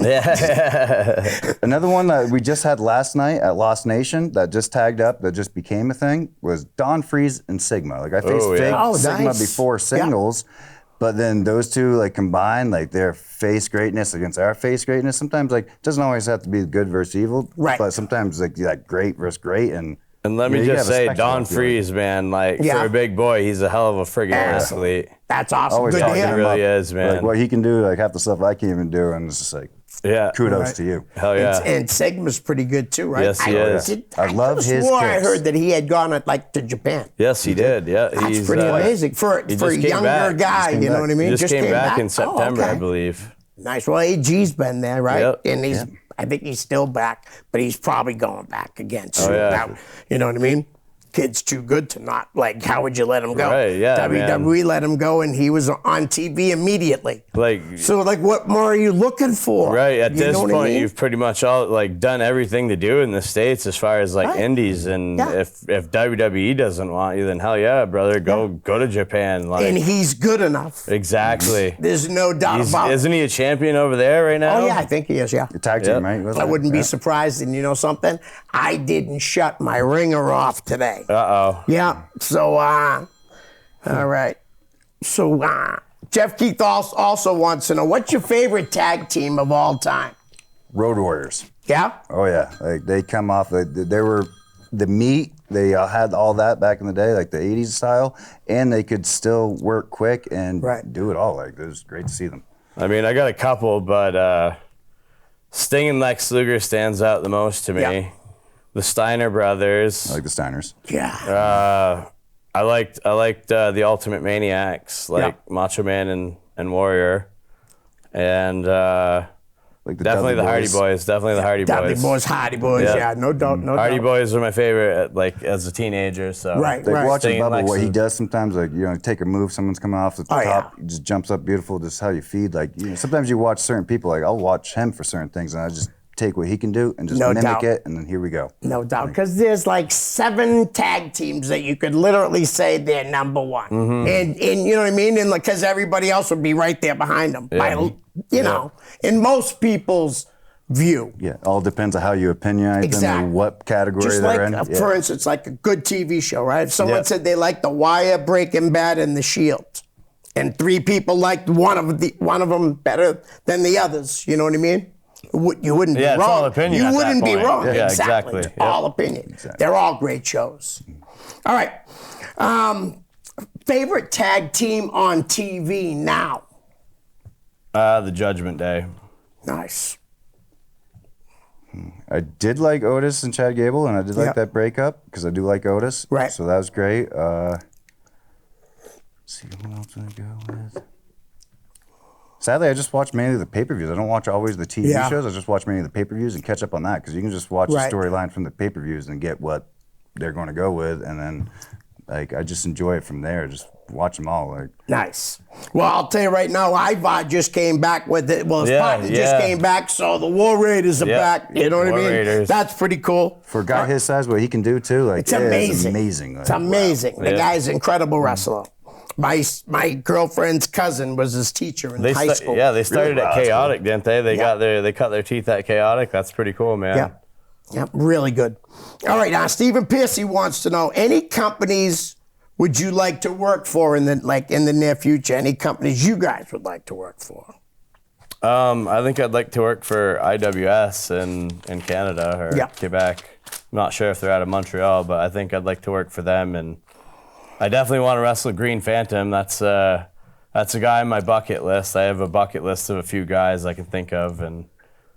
Another one that we just had last night at Lost Nation that just tagged up, that just became a thing, was Don Freeze and Sigma. Like I faced Oh, yeah. Fig Oh, Sigma nice. before singles, but then those two combined, their face greatness against our face greatness. Sometimes it doesn't always have to be good versus evil, Right. but sometimes that great versus great. And let me you just have a say, spectacle, Don I feel Freeze, man, Yeah. for a big boy, he's a hell of a friggin' athlete. That's awesome. always Good to talking hear. He really him up. is, man. What he can do, half the stuff I can't even do, and it's just Yeah. kudos Right. to you. Hell yeah. And Sigma's pretty good too, right? Yes, he is. I love could've his swore I kicks. heard that he had gone to Japan. Yes, he did. Yeah, That's he's pretty amazing for he a just came younger back. guy. came You know back. what I mean? He just came back in Oh, September, okay. I believe. Nice. Well, AG's been there, right? Yep. And I think he's still back, but he's probably going back again soon. yeah. Now, you know what I mean? Kid's too good to not. How would you let him go? Right, yeah, WWE let him go, and he was on TV immediately. So, what more are you looking for? Right, at You this know what I point, mean? you've pretty much all done everything to do in the States as far as indies, and Yeah. if WWE doesn't want you, then hell yeah, brother, go to Japan. And he's good enough. Exactly. There's no doubt about it. Isn't he a champion over there right now? Oh, yeah, I think he is, yeah. The tag team, Yep. right? Wasn't I it? wouldn't be Yeah. surprised, and you know something? I didn't shut my ringer off today. Uh-oh. Yeah, so, all right. So, Jeff Keith also wants to know, what's your favorite tag team of all time? Road Warriors. Yeah? Oh yeah, they come off. They were the meat. They had all that back in the day, the '80s style, and they could still work quick and do it all. It was great to see them. I mean, I got a couple, but Sting and Lex Luger stands out the most to me. Yeah. The Steiner brothers. I like the Steiners. Yeah. I liked the Ultimate Maniacs, Macho Man and Warrior, and Like the definitely the Hardy Boys. Definitely the Hardy Boys. Hardy Boys, yeah, no doubt, no Hardy doubt. Boys were my favorite, as a teenager. So Right. Watching Sting and Bubba, Lex what he Luger. does sometimes, take a move, someone's coming off the Oh, top, he just jumps up beautiful, just how you feed. Sometimes you watch certain people, I'll watch him for certain things, and I just take what he can do and just No mimic doubt. it, and then here we go. No doubt, because there's 7 tag teams that you could literally say they're number one, and you know what I mean, and because everybody else would be right there behind them. You know, in most people's view. Yeah, all depends on how you opinionize Exactly. them or what category Just they're like, in. for instance, like a good TV show, right? If someone Yep. said they liked The Wire, Breaking Bad, and The Shield, and 3 people liked one of them better than the others, you know what I mean? You wouldn't be Yeah, wrong. it's all opinion You at that wouldn't be point. wrong. Yeah, exactly. exactly. It's Yep. all opinion. They're all great shows. All right. Favorite tag team on TV now? The Judgment Day. Nice. I did like Otis and Chad Gable, and I did like Yep. that breakup because I do like Otis. Right. So that was great. Let's see, who else did I go with? Sadly, I just watch mainly the pay-per-views. I don't watch always the TV Yeah. shows. I just watch mainly the pay-per-views and catch up on that because you can just watch Right. the storyline from the pay-per-views and get what they're going to go with, and then like I just enjoy it from there. Just watch them all. Like Nice. Well, I'll tell you right now, Ivar just came back with it. Well, his Yeah, partner just yeah. came back, so the War Raiders are Yep. back. You know what I War mean? Raiders. That's pretty cool. for a guy his size, what he can do too, like It's amazing. It's amazing. Like, It's amazing. The Yeah. guy's an incredible wrestler. My girlfriend's cousin was his teacher in high school. Yeah, they started Really? at Wow, that's Chaotic, didn't they? They Yeah. they cut their teeth at Chaotic. That's pretty cool, man. Yeah. Yeah, really good. All right, now Stephen Piercy wants to know, any companies would you like to work for in the near future? Any companies you guys would like to work for? I think I'd like to work for IWS in Canada or Yeah. Quebec. I'm not sure if they're out of Montreal, but I think I'd like to work for them. And I definitely want to wrestle Green Phantom. That's a guy on my bucket list. I have a bucket list of a few guys I can think of, and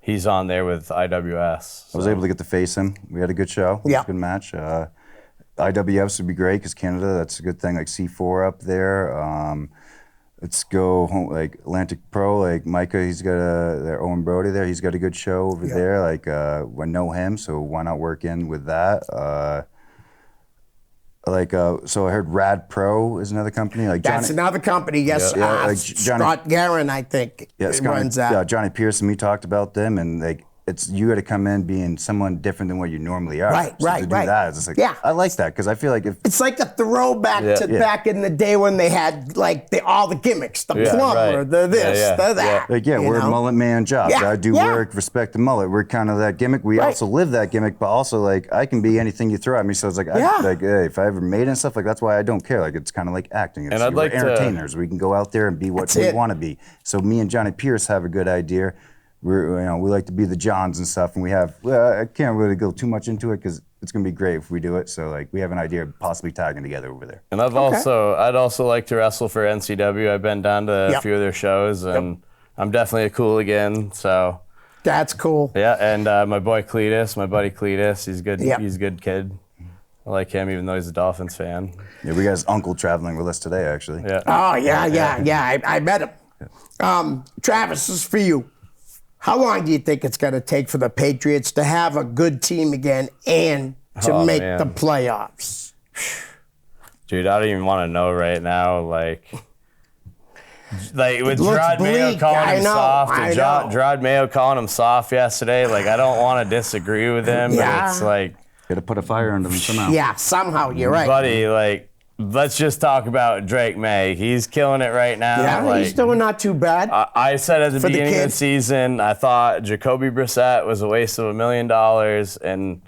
he's on there with IWS. I was able to get to face him. We had a good show. It was Yeah. a good match. IWS would be great because Canada, that's a good thing. Like C4 up there. Let's go home, like Atlantic Pro, like Micah, he's got their Owen Brody there. He's got a good show over there. Like I know him, so why not work in with that? So I heard Rad Pro is another company. Like That's another company, yes. Yeah, like Johnny- Scott Guerin, I think, runs that. Johnny Pierce and me talked about them, and like you got to come in being someone different than what you normally are. Right, so right, to do right. that, it's just like, Yeah. I like that because I feel like if It's like a throwback to Yeah. back in the day when they had like all the gimmicks, the Yeah, plumber, right. the this, Yeah, yeah, the that. Like, yeah, you we're know? Mulletman Jobz. Yeah, I do yeah. work, respect the mullet. We're kind of that gimmick. We Right. also live that gimmick, but also, like, I can be anything you throw at me. So it's like, Yeah. hey, if I ever made it and stuff, like, that's why I don't care. Like, it's kind of like acting. It's, And I'd we're like to- entertainers. We can go out there and be what That's we it. want to be. So me and Johnny Pierce have a good idea. We like to be the Johns and stuff, and we have, I can't really go too much into it because it's going to be great if we do it. So, like, we have an idea of possibly tagging together over there. And I'd also like to wrestle for NCW. I've been down to a Yep. few of their shows, and I'm definitely a Cooligan. So That's cool. yeah, and my boy Cletus, my buddy Cletus, he's good. Yep. He's a good kid. I like him, even though he's a Dolphins fan. Yeah, we got his uncle traveling with us today, actually. Yeah. Oh, yeah. I met him. Travis, this is for you. How long do you think it's going to take for the Patriots to have a good team again and to Oh, make man. the playoffs? Dude, I don't even want to know right now. Like with looks Gerard Mayo bleak. calling I him know, soft, I and know. Gerard Mayo calling him soft yesterday. Like, I don't want to disagree with him, Yeah. but it's like, Got to put a fire under them somehow. Yeah, somehow, you're right. buddy, like, let's just talk about Drake May. He's killing it right now. Yeah, like, he's doing not too bad. I said at the For the beginning of the kid. season, I thought Jacoby Brissett was a waste of $1 million, and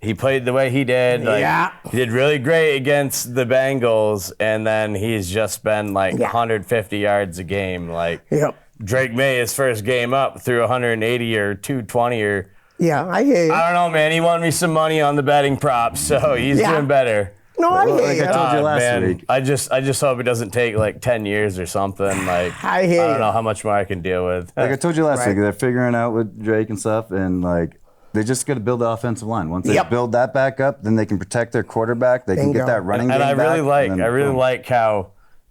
he played the way he did. Like, Yeah. He did really great against the Bengals, and then he's just been like Yeah. 150 yards a game. Like, Yep. Drake May, his first game up, threw 180 or 220 or Yeah, I hear you. I don't know, man. He won me some money on the betting props, so he's Yeah. doing better. No, I hear like I you. told you last Man, week. I just hope it doesn't take like 10 years or something. Like, I hear don't you. know how much more I can deal with. Like I told you last Right. week, they're figuring out with Drake and stuff, and like they just got to build the offensive line. Once they Yep. build that back up, then they can protect their quarterback. They can Bingo. get that running And game I really back, like, and then boom. how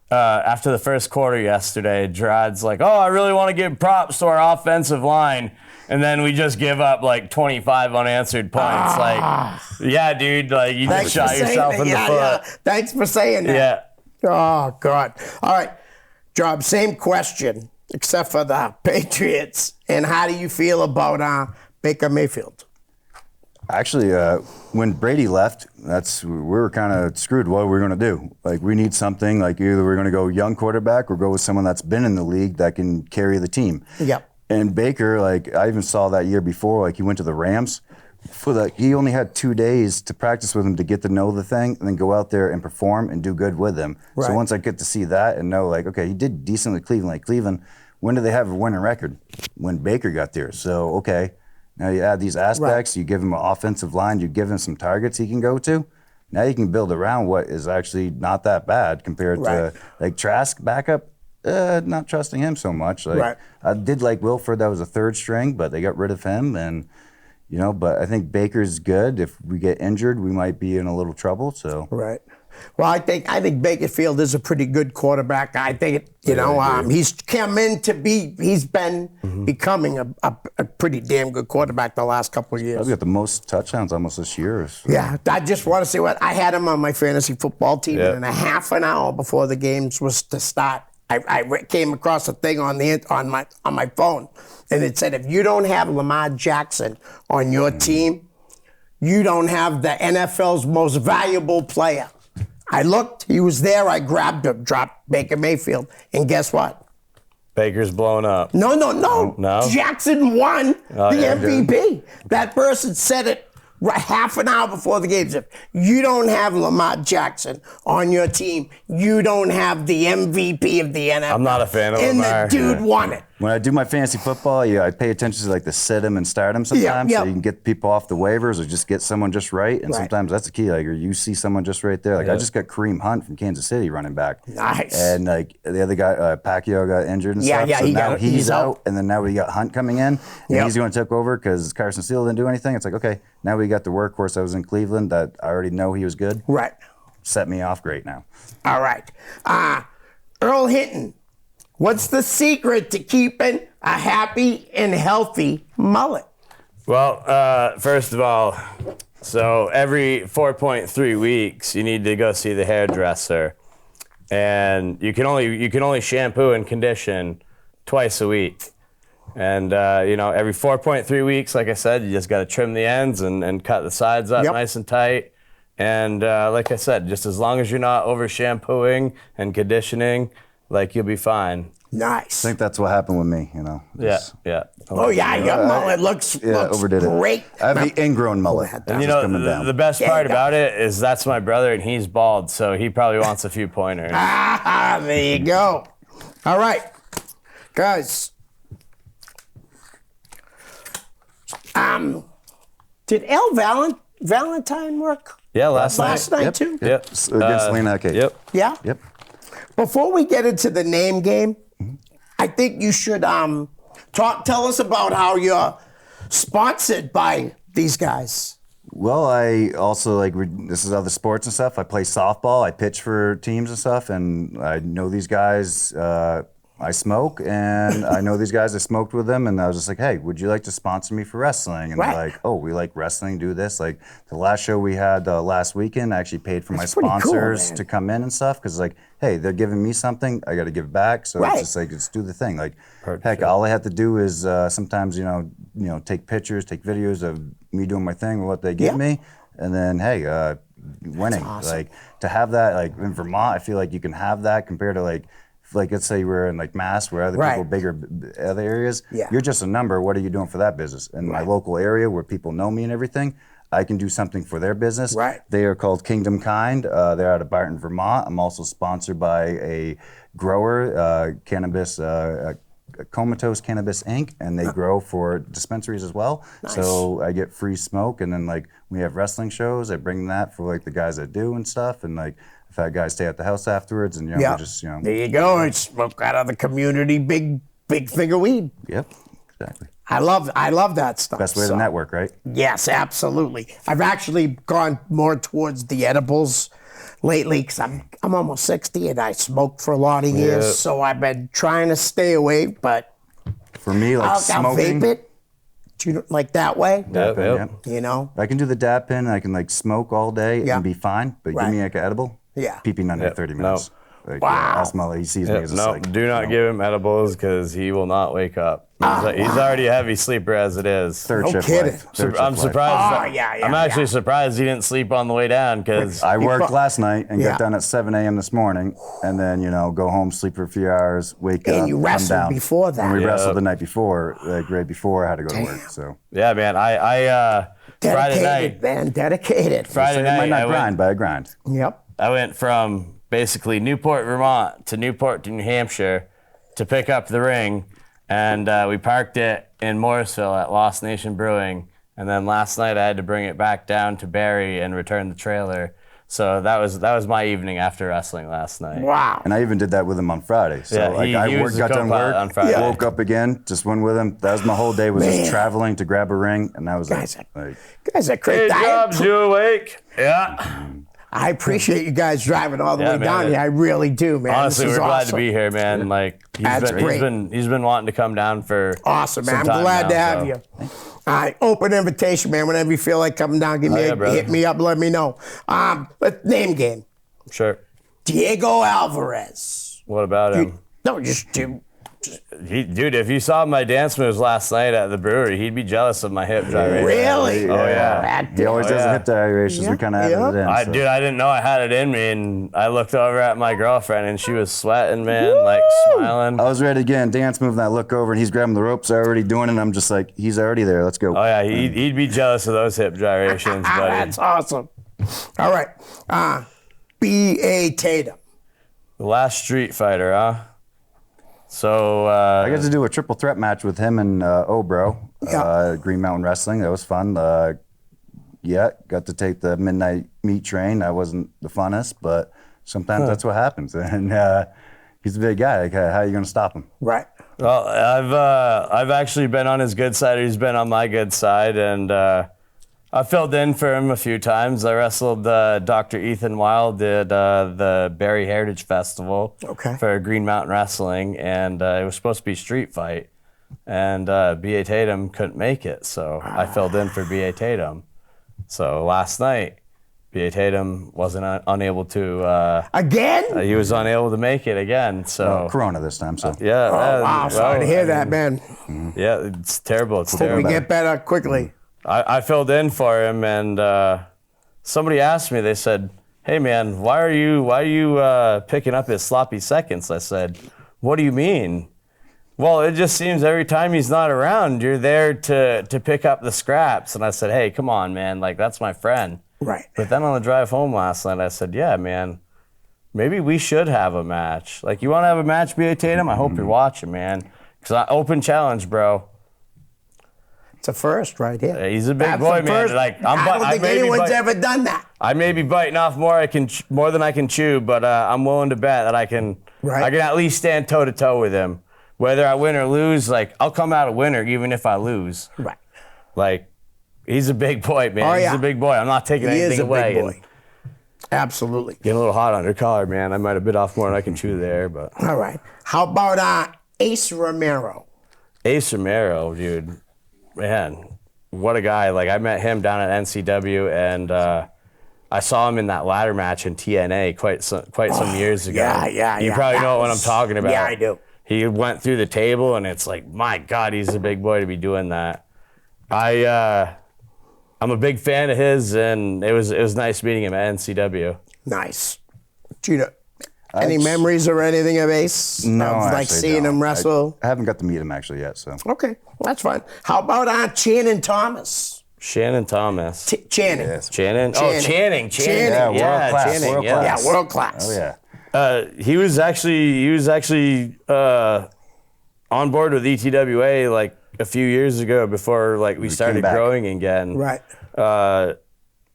after the first quarter yesterday, Gerard's like, "Oh, I really want to give props to our offensive line," and then we just give up like 25 unanswered points. Like, yeah, dude, like you Thanks just shot for saying yourself that. in the Yeah, foot. yeah. Thanks for saying that. Yeah. Oh, God. All right, Job, same question, except for the Patriots. And how do you feel about Baker Mayfield? Actually, when Brady left, we were kind of screwed. What we're going to do? Like, we need something. Like, either we're going to go young quarterback or go with someone that's been in the league that can carry the team. Yep. And Baker, like I even saw that year before, like he went to the Rams. He only had 2 days to practice with him to get to know the thing, and then go out there and perform and do good with him. Right. So once I get to see that and know, like, okay, he did decent with Cleveland. Like Cleveland, when did they have a winning record? When Baker got there. So okay, now you add these aspects. You give him an offensive line. You give him some targets he can go to. Now you can build around what is actually not that bad compared to like Trask backup. Not trusting him so much. Like I did like Wilford. That was a third string, but they got rid of him and. You know, but I think Baker's good. If we get injured, we might be in a little trouble. So Right. Well, I think Bakerfield is a pretty good quarterback. I think he's come in to be. He's been becoming a pretty damn good quarterback the last couple of years. He's got the most touchdowns almost this year. So. Yeah, I just want to say what I had him on my fantasy football team, and a half an hour before the games was to start, I came across a thing on my phone, and it said if you don't have Lamar Jackson on your team, you don't have the NFL's most valuable player. I looked, he was there, I grabbed him, dropped Baker Mayfield, and guess what? Baker's blown up. No. No? Jackson won the MVP. That person said it half an hour before the games. If you don't have Lamar Jackson on your team, you don't have the MVP of the NFL. I'm not a fan of and Lamar. And the dude won it. When I do my fantasy football, I pay attention to like the sit 'em and start 'em sometimes, so you can get people off the waivers or just get someone just right. And sometimes that's the key. Like, or you see someone just right there. Like I just got Kareem Hunt from Kansas City running back. Nice. And like the other guy, Pacquiao got injured and stuff. Yeah, so now he's out. out. And then now we got Hunt coming in, and he's going to take over because Carson Steele didn't do anything. It's like, okay, now we got the workhorse that was in Cleveland that I already know he was good. Right. Set me off great now. All right. Earl Hinton, what's the secret to keeping a happy and healthy mullet? Well, first of all, so every 4.3 weeks, you need to go see the hairdresser, and you can only shampoo and condition twice a week. And every 4.3 weeks, like I said, you just got to trim the ends and cut the sides up nice and tight. And like I said, just as long as you're not over shampooing and conditioning, like you'll be fine. Nice. I think that's what happened with me, Yeah. Oh, yeah, your mullet looks overdid great. it. I have the ingrown mullet. And coming down. the best part about it is that's my brother and he's bald, so he probably wants a few pointers. There you go. All right, guys. Did L. Valentine work? Yeah, last night too? Yep. Against Lena Kate. Yep. Yeah? Yep. Before we get into the name game, I think you should tell us about how you're sponsored by these guys. Well, I also this is other sports and stuff. I play softball. I pitch for teams and stuff, and I know these guys. I smoke, and I know these guys. I smoked with them, and I was just like, "Hey, would you like to sponsor me for wrestling?" And they're like, "Oh, we like wrestling. Do this." Like the last show we had last weekend, I actually paid for my sponsors to come in and stuff because, hey, they're giving me something. I got to give back. So it's just let's do the thing. Heck, all I have to do is sometimes take pictures, take videos of me doing my thing or what they give me, and then winning. Awesome. To have that in Vermont, I feel like you can have that compared to let's say we're in Mass where other people bigger other areas. Yeah. You're just a number. What are you doing for that business? In my local area where people know me and everything, I can do something for their business. Right. They are called Kingdom Kind. They're out of Barton, Vermont. I'm also sponsored by a grower, Comatose Cannabis Inc., and they grow for dispensaries as well. Nice. So I get free smoke, and then we have wrestling shows. I bring that for the guys that do and stuff, and I've had guys stay at the house afterwards, and we just There you go. It's smoke out of the community, big thing of weed. Yep, exactly. I love that stuff. Best way to network, right? Yes, absolutely. I've actually gone more towards the edibles lately because I'm almost 60 and I smoked for a lot of years, so I've been trying to stay away. But for me, I'll smoking. vape it. Do you like that way? Yep. I can do the dab pen. I can smoke all day and be fine. But give me an edible. Yeah. Peeping under 30 minutes. Like, Wow. ask Mullet, he sees me. Yeah, He's just no, like, do not give him edibles because he will not wake up. He's already a heavy sleeper as it is. third No shift kidding. life. Third I'm shift life. surprised. Oh, yeah, I'm actually surprised he didn't sleep on the way down because I worked last night and Yeah. got done at 7 a.m. this morning, and then go home, sleep for a few hours, wake And up, you come wrestled down. before that. And we Yeah. wrestled the night before, like right before I had to go to work. So yeah, man. I Friday Dedicated, night. man. Dedicated. Friday it might night. not grind, but I grind. Yep. I went from basically Newport, Vermont to Newport to New Hampshire to pick up the ring. And we parked it in Morrisville at Lost Nation Brewing. And then last night I had to bring it back down to Barrie and return the trailer. So that was my evening after wrestling last night. Wow. And I even did that with him on Friday. So Yeah, like he I was the got done co-pilot work, on Friday. woke up again, just went with him. That was my whole day, was Man. just traveling to grab a ring, and that was Guys, it. Like, guys are Hey, crazy. Jobz, you awake? Yeah. I appreciate you guys driving all the Yeah, way man. down here. I really do, man. Honestly, This is we're glad to awesome. be here, man. Like That's great. he's been wanting to come down for Awesome, man. some I'm time glad now, to have so. you. All right, open invitation, man. Whenever you feel like coming down, give me yeah, brother. hit me up, let me know. But name game. Sure. Diego Alvarez. What about him? No, just Dude, if you saw my dance moves last night at the brewery, he'd be jealous of my hip gyration. really. Oh, yeah. That he always Oh, does yeah. hip gyrations. Yeah, We kind of added yeah. it in. so. Dude, I didn't know I had it in me, and I looked over at my girlfriend, and she was sweating, man, like smiling. I was ready to get in dance move, and I look over, and he's grabbing the ropes, already doing it, and I'm just like, he's already there. Let's go. Oh yeah, he'd be jealous of those hip gyrations, buddy. That's awesome. All right. B.A. Tatum. The last Street Fighter, huh? So I got to do a triple threat match with him and Obro, Yeah. Green Mountain Wrestling. That was fun. Got to take the midnight meat train. That wasn't the funnest, but sometimes that's what happens. And he's a big guy. Like, how are you going to stop him? Right. Well, I've actually been on his good side. He's been on my good side, and I filled in for him a few times. I wrestled Dr. Ethan Wild at the Barrie Heritage Festival for Green Mountain Wrestling, and it was supposed to be a street fight, and B.A. Tatum couldn't make it, so I filled in for B.A. Tatum. So last night, B.A. Tatum wasn't unable to. Again? He was unable to make it again. So Corona this time, so. yeah. Oh, wow. Sorry to hear that, man. Yeah, it's terrible. It's Hope we terrible. get better quickly. I filled in for him, and somebody asked me. They said, "Hey, man, why are you picking up his sloppy seconds?" I said, "What do you mean?" Well, it just seems every time he's not around, you're there to pick up the scraps. And I said, "Hey, come on, man, like that's my friend." Right. But then on the drive home last night, I said, "Yeah, man, maybe we should have a match. Like, you want to have a match, B.A. Tatum? I hope you're watching, man, because open challenge, bro." It's a first right here. He's a big That's boy, the man. first. Like I don't think anyone's ever done that. I may be biting off more than I can chew, but I'm willing to bet that I can at least stand toe to toe with him, whether I win or lose. Like, I'll come out a winner even if I lose. Right. Like, he's a big boy, man. Oh, yeah. He's a big boy. I'm not taking He anything is a away. big boy. Absolutely. Getting a little hot under collar, man. I might have bit off more than I can chew there, but All right. How about Ace Romero? Ace Romero, dude, man, what a guy. Like, I met him down at NCW, and I saw him in that ladder match in TNA quite some years ago. Yeah. You probably know what I'm talking about. Yeah, I do. He went through the table, and it's like, my God, he's a big boy to be doing that. I'm a big fan of his, and it was nice meeting him at NCW. Nice. Gina, any memories or anything of Ace? No, of, I like actually seeing don't. him wrestle? I haven't got to meet him actually yet, so. Okay, that's fine. How about Channing Thomas? Shannon Thomas. Channing. Yes. Channing? Oh, Channing. Channing. Yeah, world class. Channing, World yeah. class. Yeah, world class. Oh yeah. He was actually on board with ETWA like a few years ago before like we started back. growing again. Right.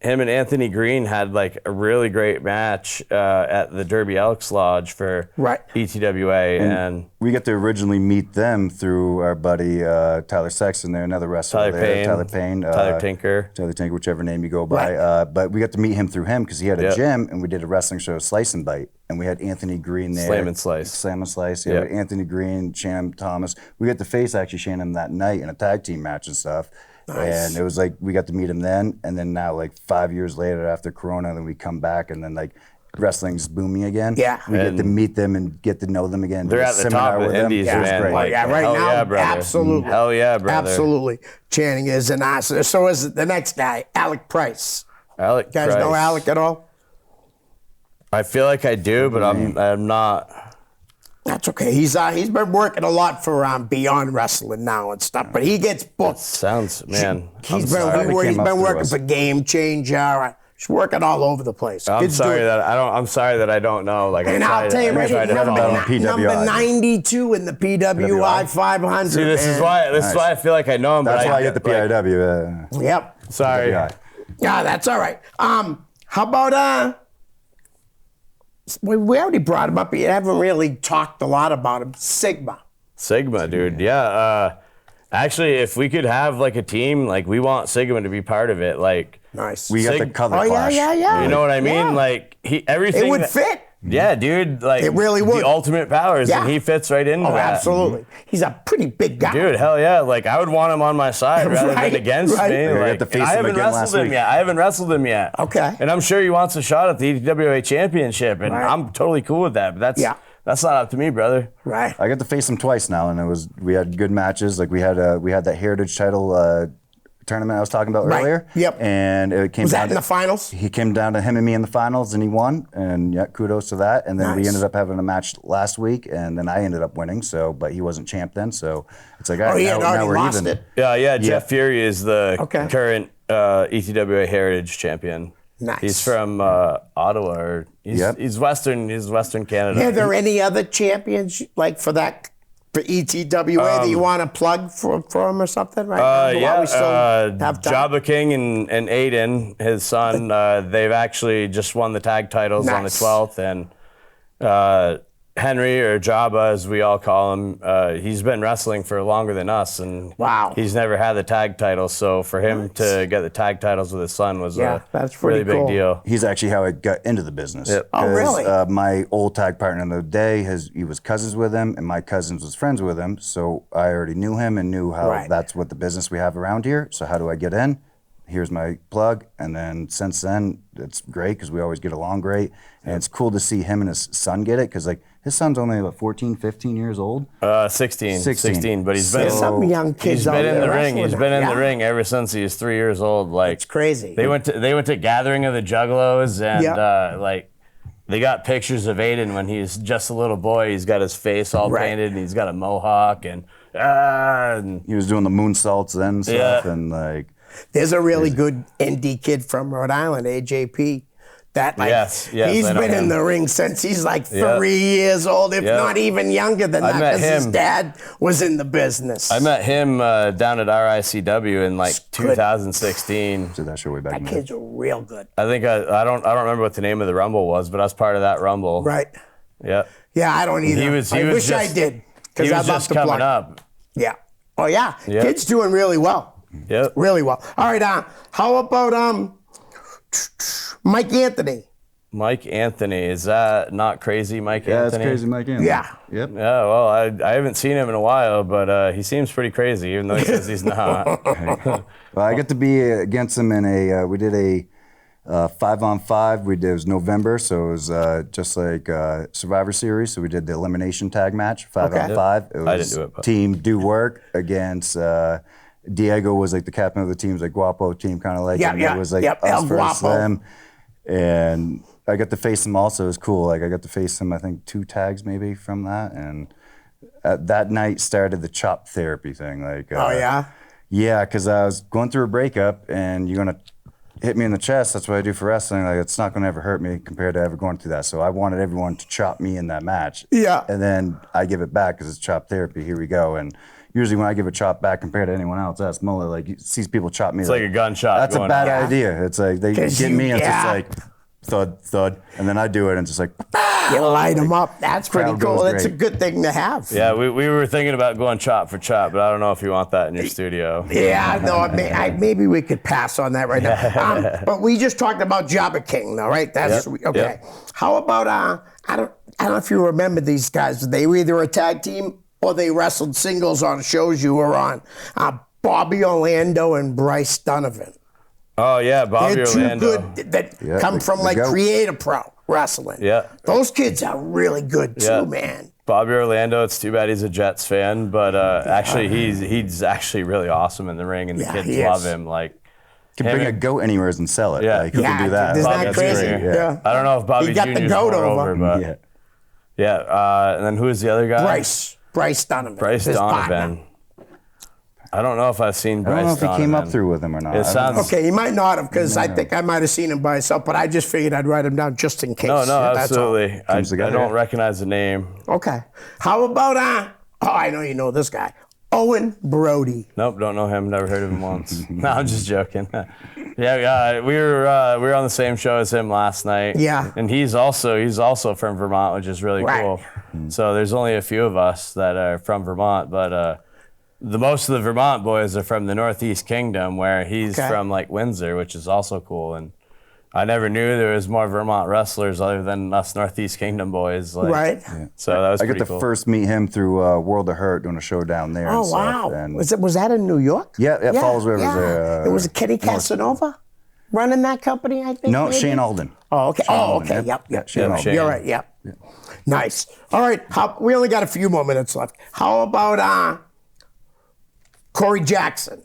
Him and Anthony Green had like a really great match at the Derby Elks Lodge for ETWA, and we got to originally meet them through our buddy Tyler Sexton. They're another wrestler Tyler Payne, Tyler Tinker, whichever name you go by. But we got to meet him through him because he had a gym, and we did a wrestling show, Slice and Bite, and we had Anthony Green there. Slam and Slice. Yeah, we had Anthony Green, Shannon Thomas. We got to face actually Shannon that night in a tag team match and stuff. Nice. And it was like we got to meet him then, and then now like 5 years later after Corona, then we come back, and then like wrestling's booming again. Yeah. we get to And- meet them and get to know them again. They're do a at the seminar top of with the them. indies, It was man. great. Well, yeah, right Hell now, yeah, brother. absolutely. Hell yeah, brother. Absolutely. Channing is an awesome. So is the next guy, Alec Price. Alec You guys know Price. Alec at all? I feel like I do, but I'm not. That's okay. He's been working a lot for Beyond Wrestling now and stuff, but he gets booked. Sounds, man. He's I'm sorry. he's Came up been through working us. for Game Changer. He's working all over the place. I'm Kid's sorry doing- that I don't. I'm sorry that I don't know. Like, And I'll tell you right here, number PWI. 92 in the PWI 500. See, this is man. why I feel like I know him. That's but why I get the like, PIW. Yep. Sorry. PWI. Yeah, that's all right. How about we already brought him up. You haven't really talked a lot about him. Sigma. Sigma, dude. Yeah. Actually, if we could have like a team, like we want Sigma to be part of it. Like, Nice. We got the Sig- color Oh, yeah, clash. yeah, yeah. you know what I mean? Yeah. Like everything. It would that- fit. Yeah, dude. Like It really would. The ultimate powers, Yeah. and he fits right into Oh, that. absolutely. He's a pretty big guy. Dude, hell yeah! Like I would want him on my side rather Right, than against right. me. Yeah, we Like, had to face I him haven't again last wrestled him week. yet. I haven't wrestled him yet. Okay. And I'm sure he wants a shot at the EWA Championship, and Right. I'm totally cool with that. But that's not up to me, brother. Right. I got to face him twice now, and we had good matches. Like we had that Heritage title tournament I was talking about Right. earlier. Yep. And it came Was down that in to, the finals? He came down to him and me in the finals, and he won. And yeah, kudos to that. And then we Nice. ended up having a match last week, and then I ended up winning. So, but he wasn't champ then. So it's like, Oh, he had now already we're lost even. it. Yeah. Jeff Fury is the Okay. current ETWA Heritage Champion. Nice. He's from Ottawa. Or he's Western. He's Western Canada. Are there any other champions like for ETWA that you want to plug for him or something right now? While we still have time? Jabba King and Aiden, his son, they've actually just won the tag titles on the Nice. 12th, and Henry, or Jabba as we all call him, he's been wrestling for longer than us, and Wow. he's never had the tag title. So for him to get the tag titles with his son was a that's pretty really big cool. deal. He's actually how I got into the business. Yep. Oh, really? My old tag partner in the day, he was cousins with him, and my cousins was friends with him. So I already knew him and knew how Right. that's what the business we have around here. So how do I get in? Here's my plug. And then since then, it's great because we always get along great. And it's cool to see him and his son get it because like his son's only about 14, 15 years old. 16, but he's been So- Some young kids He's out been in there the ring. wrestling He's been in now. the ring ever since he was 3 years old. Like It's crazy. They went to Gathering of the Juggalos, and Yeah. like they got pictures of Aiden when he's just a little boy. He's got his face all Right. painted, and he's got a mohawk, and He was doing the moonsaults then and stuff. Yeah. And like, There's a really good indie kid from Rhode Island, AJP. That like Yes, he's I know been in him. the ring since he's like Yeah. 3 years old, if Yeah. not even younger than I that, met because his him. dad was in the business. I met him down at RICW in like good. 2016. did that show way back that in the kid's real good. I think I don't remember what the name of the Rumble was, but I was part of that Rumble. Right. Yeah. Yeah, I don't either. He was I wish I just- did. He Because was I'd love just to coming plug. up. Yeah. Oh yeah. Yeah. Kid's doing really well. Yep. Really well. All right, how about Mike Anthony? Mike Anthony, is that not crazy, Mike Yeah, that's Anthony? crazy, Mike. Yeah. Yep. Yeah, well, I haven't seen him in a while, but he seems pretty crazy, even though he says he's not. Well, I got to be against him in we did a 5-on-5. It was November, so it was just like Survivor Series. So we did the elimination tag match, 5-on-5. It was I didn't do it, but- team do work against Diego was like the captain of the team, it was like Guapo team, kind of like. Yeah, and yeah, it was like yep, us El versus Guapo. them. And I got to face him also. It was cool. Like I got to face him, I think 2 tags maybe from that. And that night started the chop therapy thing. Like, Oh yeah. yeah, because I was going through a breakup, and you're gonna hit me in the chest. That's what I do for wrestling. Like it's not gonna ever hurt me compared to ever going through that. So I wanted everyone to chop me in that match. Yeah. And then I give it back because it's chop therapy. Here we go. And usually when I give a chop back compared to anyone else, that's Mullet. Like he sees people chop me. It's like a gunshot That's a going bad off. idea. It's like they 'Cause get you- me, and it's just yeah. like thud, thud, and then I do it, and it's just like. You light him up. That's pretty crowd cool. goes That's a great. good thing to have. Yeah, we were thinking about going chop for chop, but I don't know if you want that in your studio. Yeah, no, maybe we could pass on that right now. But we just talked about Jabba King, though, right? That's Yep, okay. yep. How about I don't know if you remember these guys. They were either a tag team or they wrestled singles on shows you were on. Bobby Orlando and Bryce Donovan. Oh yeah, Bobby They're too Orlando. good that Yeah, come like from the like goat. Creative Pro, Wrestling. Yeah. Those kids are really good too, Yeah. man. Bobby Orlando, it's too bad he's a Jets fan, but actually he's actually really awesome in the ring, and the Yeah, kids he love is. him. Like, Can him bring a and- goat anywhere and sell it. Yeah. Like, who can do that? Isn't that Bobby's crazy? great. Yeah. I don't know if Bobby He got the Jr. 's goat more over. but Yeah. yeah. And then who is the other guy? Bryce Donovan. Bryce his Donovan. partner. I don't know if I've seen I Bryce don't know if he Donovan. came up through with him or not. It I don't sounds- know. Okay, he might not have, because I think I might have seen him by himself, but I just figured I'd write him down just in case. No, That's all. absolutely. I Comes together. don't recognize the name. Okay. How about I know you know this guy. Owen Brody. Nope, don't know him. Never heard of him once. No, I'm just joking. Yeah, we were on the same show as him last night. Yeah. and he's also from Vermont, which is really Right. cool. So there's only a few of us that are from Vermont, but the most of the Vermont boys are from the Northeast Kingdom, where he's Okay. from like Windsor, which is also cool. And I never knew there was more Vermont wrestlers other than us Northeast Kingdom boys. Like, Right. So that was I pretty got to cool. first meet him through World of Hurt doing a show down there. Oh, and stuff. wow. And Was that in New York? Yeah, Falls River's there, it was Kenny Casanova running that company, I think. no, maybe? Shane Alden. Oh, okay. Shane Alden. Okay. Yep. Yeah, Shane Alden. Shane. You're right. Yep. Nice. All right. We only got a few more minutes left. How about Corey Jackson?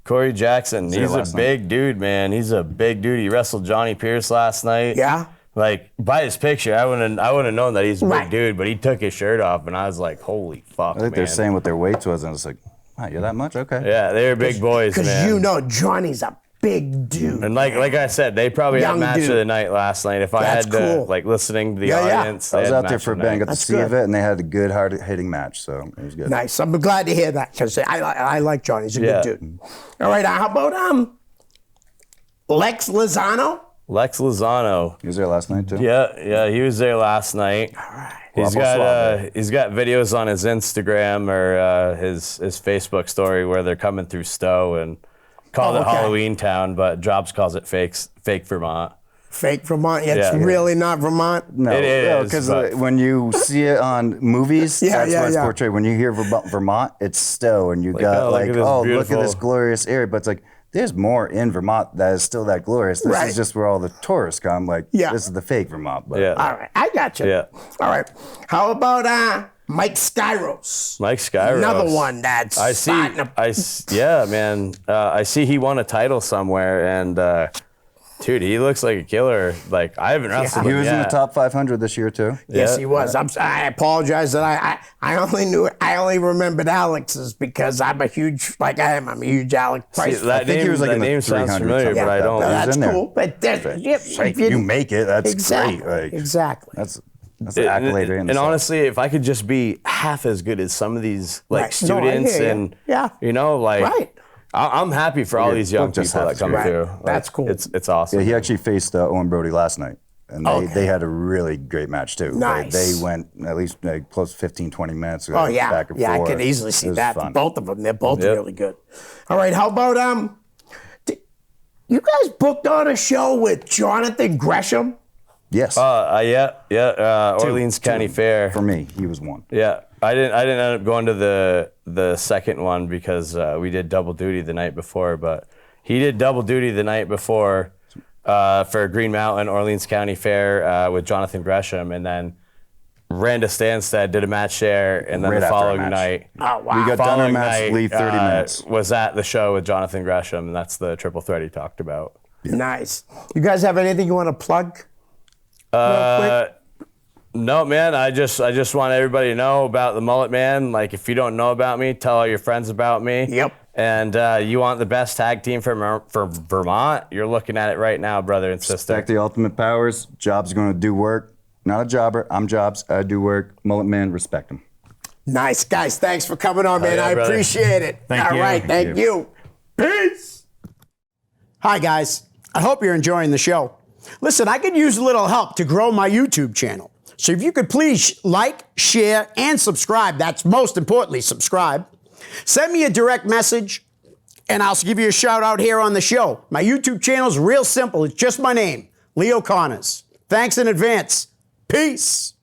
Corey Jackson, there he's a last night. big dude, man. He's a big dude. He wrestled Johnny Pierce last night. Yeah. Like, by his picture, I wouldn't have known that he's a big Right. dude, but he took his shirt off, and I was like, holy fuck, I think man. they're saying what their weights was, and I was like, wow, you're that much? Okay. Yeah, they were big boys, Because man. you know Johnny's a big dude. And like I said, they probably had Young match dude. of the night last night. If I That's had to, cool. like, listening to the Yeah, yeah. audience, I was they had out there match for a of the bit and night. got to That's see good. it, and they had a good, hard-hitting match, so it was good. Nice. I'm glad to hear that, because I like Johnny. He's a Yeah. good dude. All right. How about Lex Lozano? Lex Lozano. He was there last night, too? Yeah, he was there last night. All right. He's Guapo Suave. got videos on his Instagram or his Facebook story where they're coming through Stowe and call it okay. Halloween Town, but Jobz calls it fake Vermont. Fake Vermont. Yeah, it's Yeah. really not Vermont. No, It is, because but- when you see it on movies, Yeah, that's yeah, where it's yeah. portrayed. When you hear Vermont, it's Stowe, and you Like, got oh, look like, at this oh, look at beautiful- this glorious area. But it's like, there's more in Vermont that is still that glorious. This Right. is just where all the tourists come. Like, Yeah. this is the fake Vermont. But Yeah. All right. I got you. Yeah. All right. How about Mike Skyros? Mike Skyros. Another one that's I see. starting to- Yeah, man. I see he won a title somewhere, and dude, he looks like a killer. Like, I haven't wrestled he him was in the yet. top 500 this year, too. Yes, Yeah. he was. I apologize that I only remembered Alex's, because I'm a huge Alex Price. See, that think he name, was like that in the name sounds 300 familiar, something but I like that. don't. He was That's in there. cool. But If you make it, that's exactly, great. Like, exactly. That's an accolade right in And itself. honestly, if I could just be half as good as some of these like Right. No, I students, hear you. and Yeah. you know, like Right. I'm happy for all these young Look, just people that half come as good. through. Right. That's cool. It's awesome. Yeah, he actually faced Owen Brody last night. And they had a really great match, too. Nice. They went at least close to 15, 20 minutes. Oh yeah, back and yeah. forth. I could easily see It was that. fun. Both of them, they're both Yep. really good. All right, how about you guys booked on a show with Jonathan Gresham? Yes. Orleans County Fair. For me, he was one. Yeah, I didn't end up going to the second one because we did double duty the night before, but he did double duty the night before for Green Mountain Orleans County Fair with Jonathan Gresham, and then Randa Stanstead did a match there, and then Right the after our following match. night, Oh wow. We got done our following match, night, leave 30 minutes. was at the show with Jonathan Gresham, and that's the triple threat he talked about. Nice. You guys have anything you want to plug? Real quick? No, man. I just want everybody to know about the Mulletman. Like, if you don't know about me, tell all your friends about me. Yep. And you want the best tag team for Vermont? You're looking at it right now, brother and sister. Back the ultimate powers. Jobs going to do work. Not a jobber. I'm Jobs. I do work. Mulletman, respect him. Nice, guys. Thanks for coming on, man. yeah, I brother. appreciate it. Thank All you. right, thank you. Peace. Hi, guys. I hope you're enjoying the show. Listen, I could use a little help to grow my YouTube channel. So if you could please like, share, and subscribe. That's most importantly, subscribe. Send me a direct message, and I'll give you a shout out here on the show. My YouTube channel is real simple. It's just my name, Leo Connors. Thanks in advance. Peace.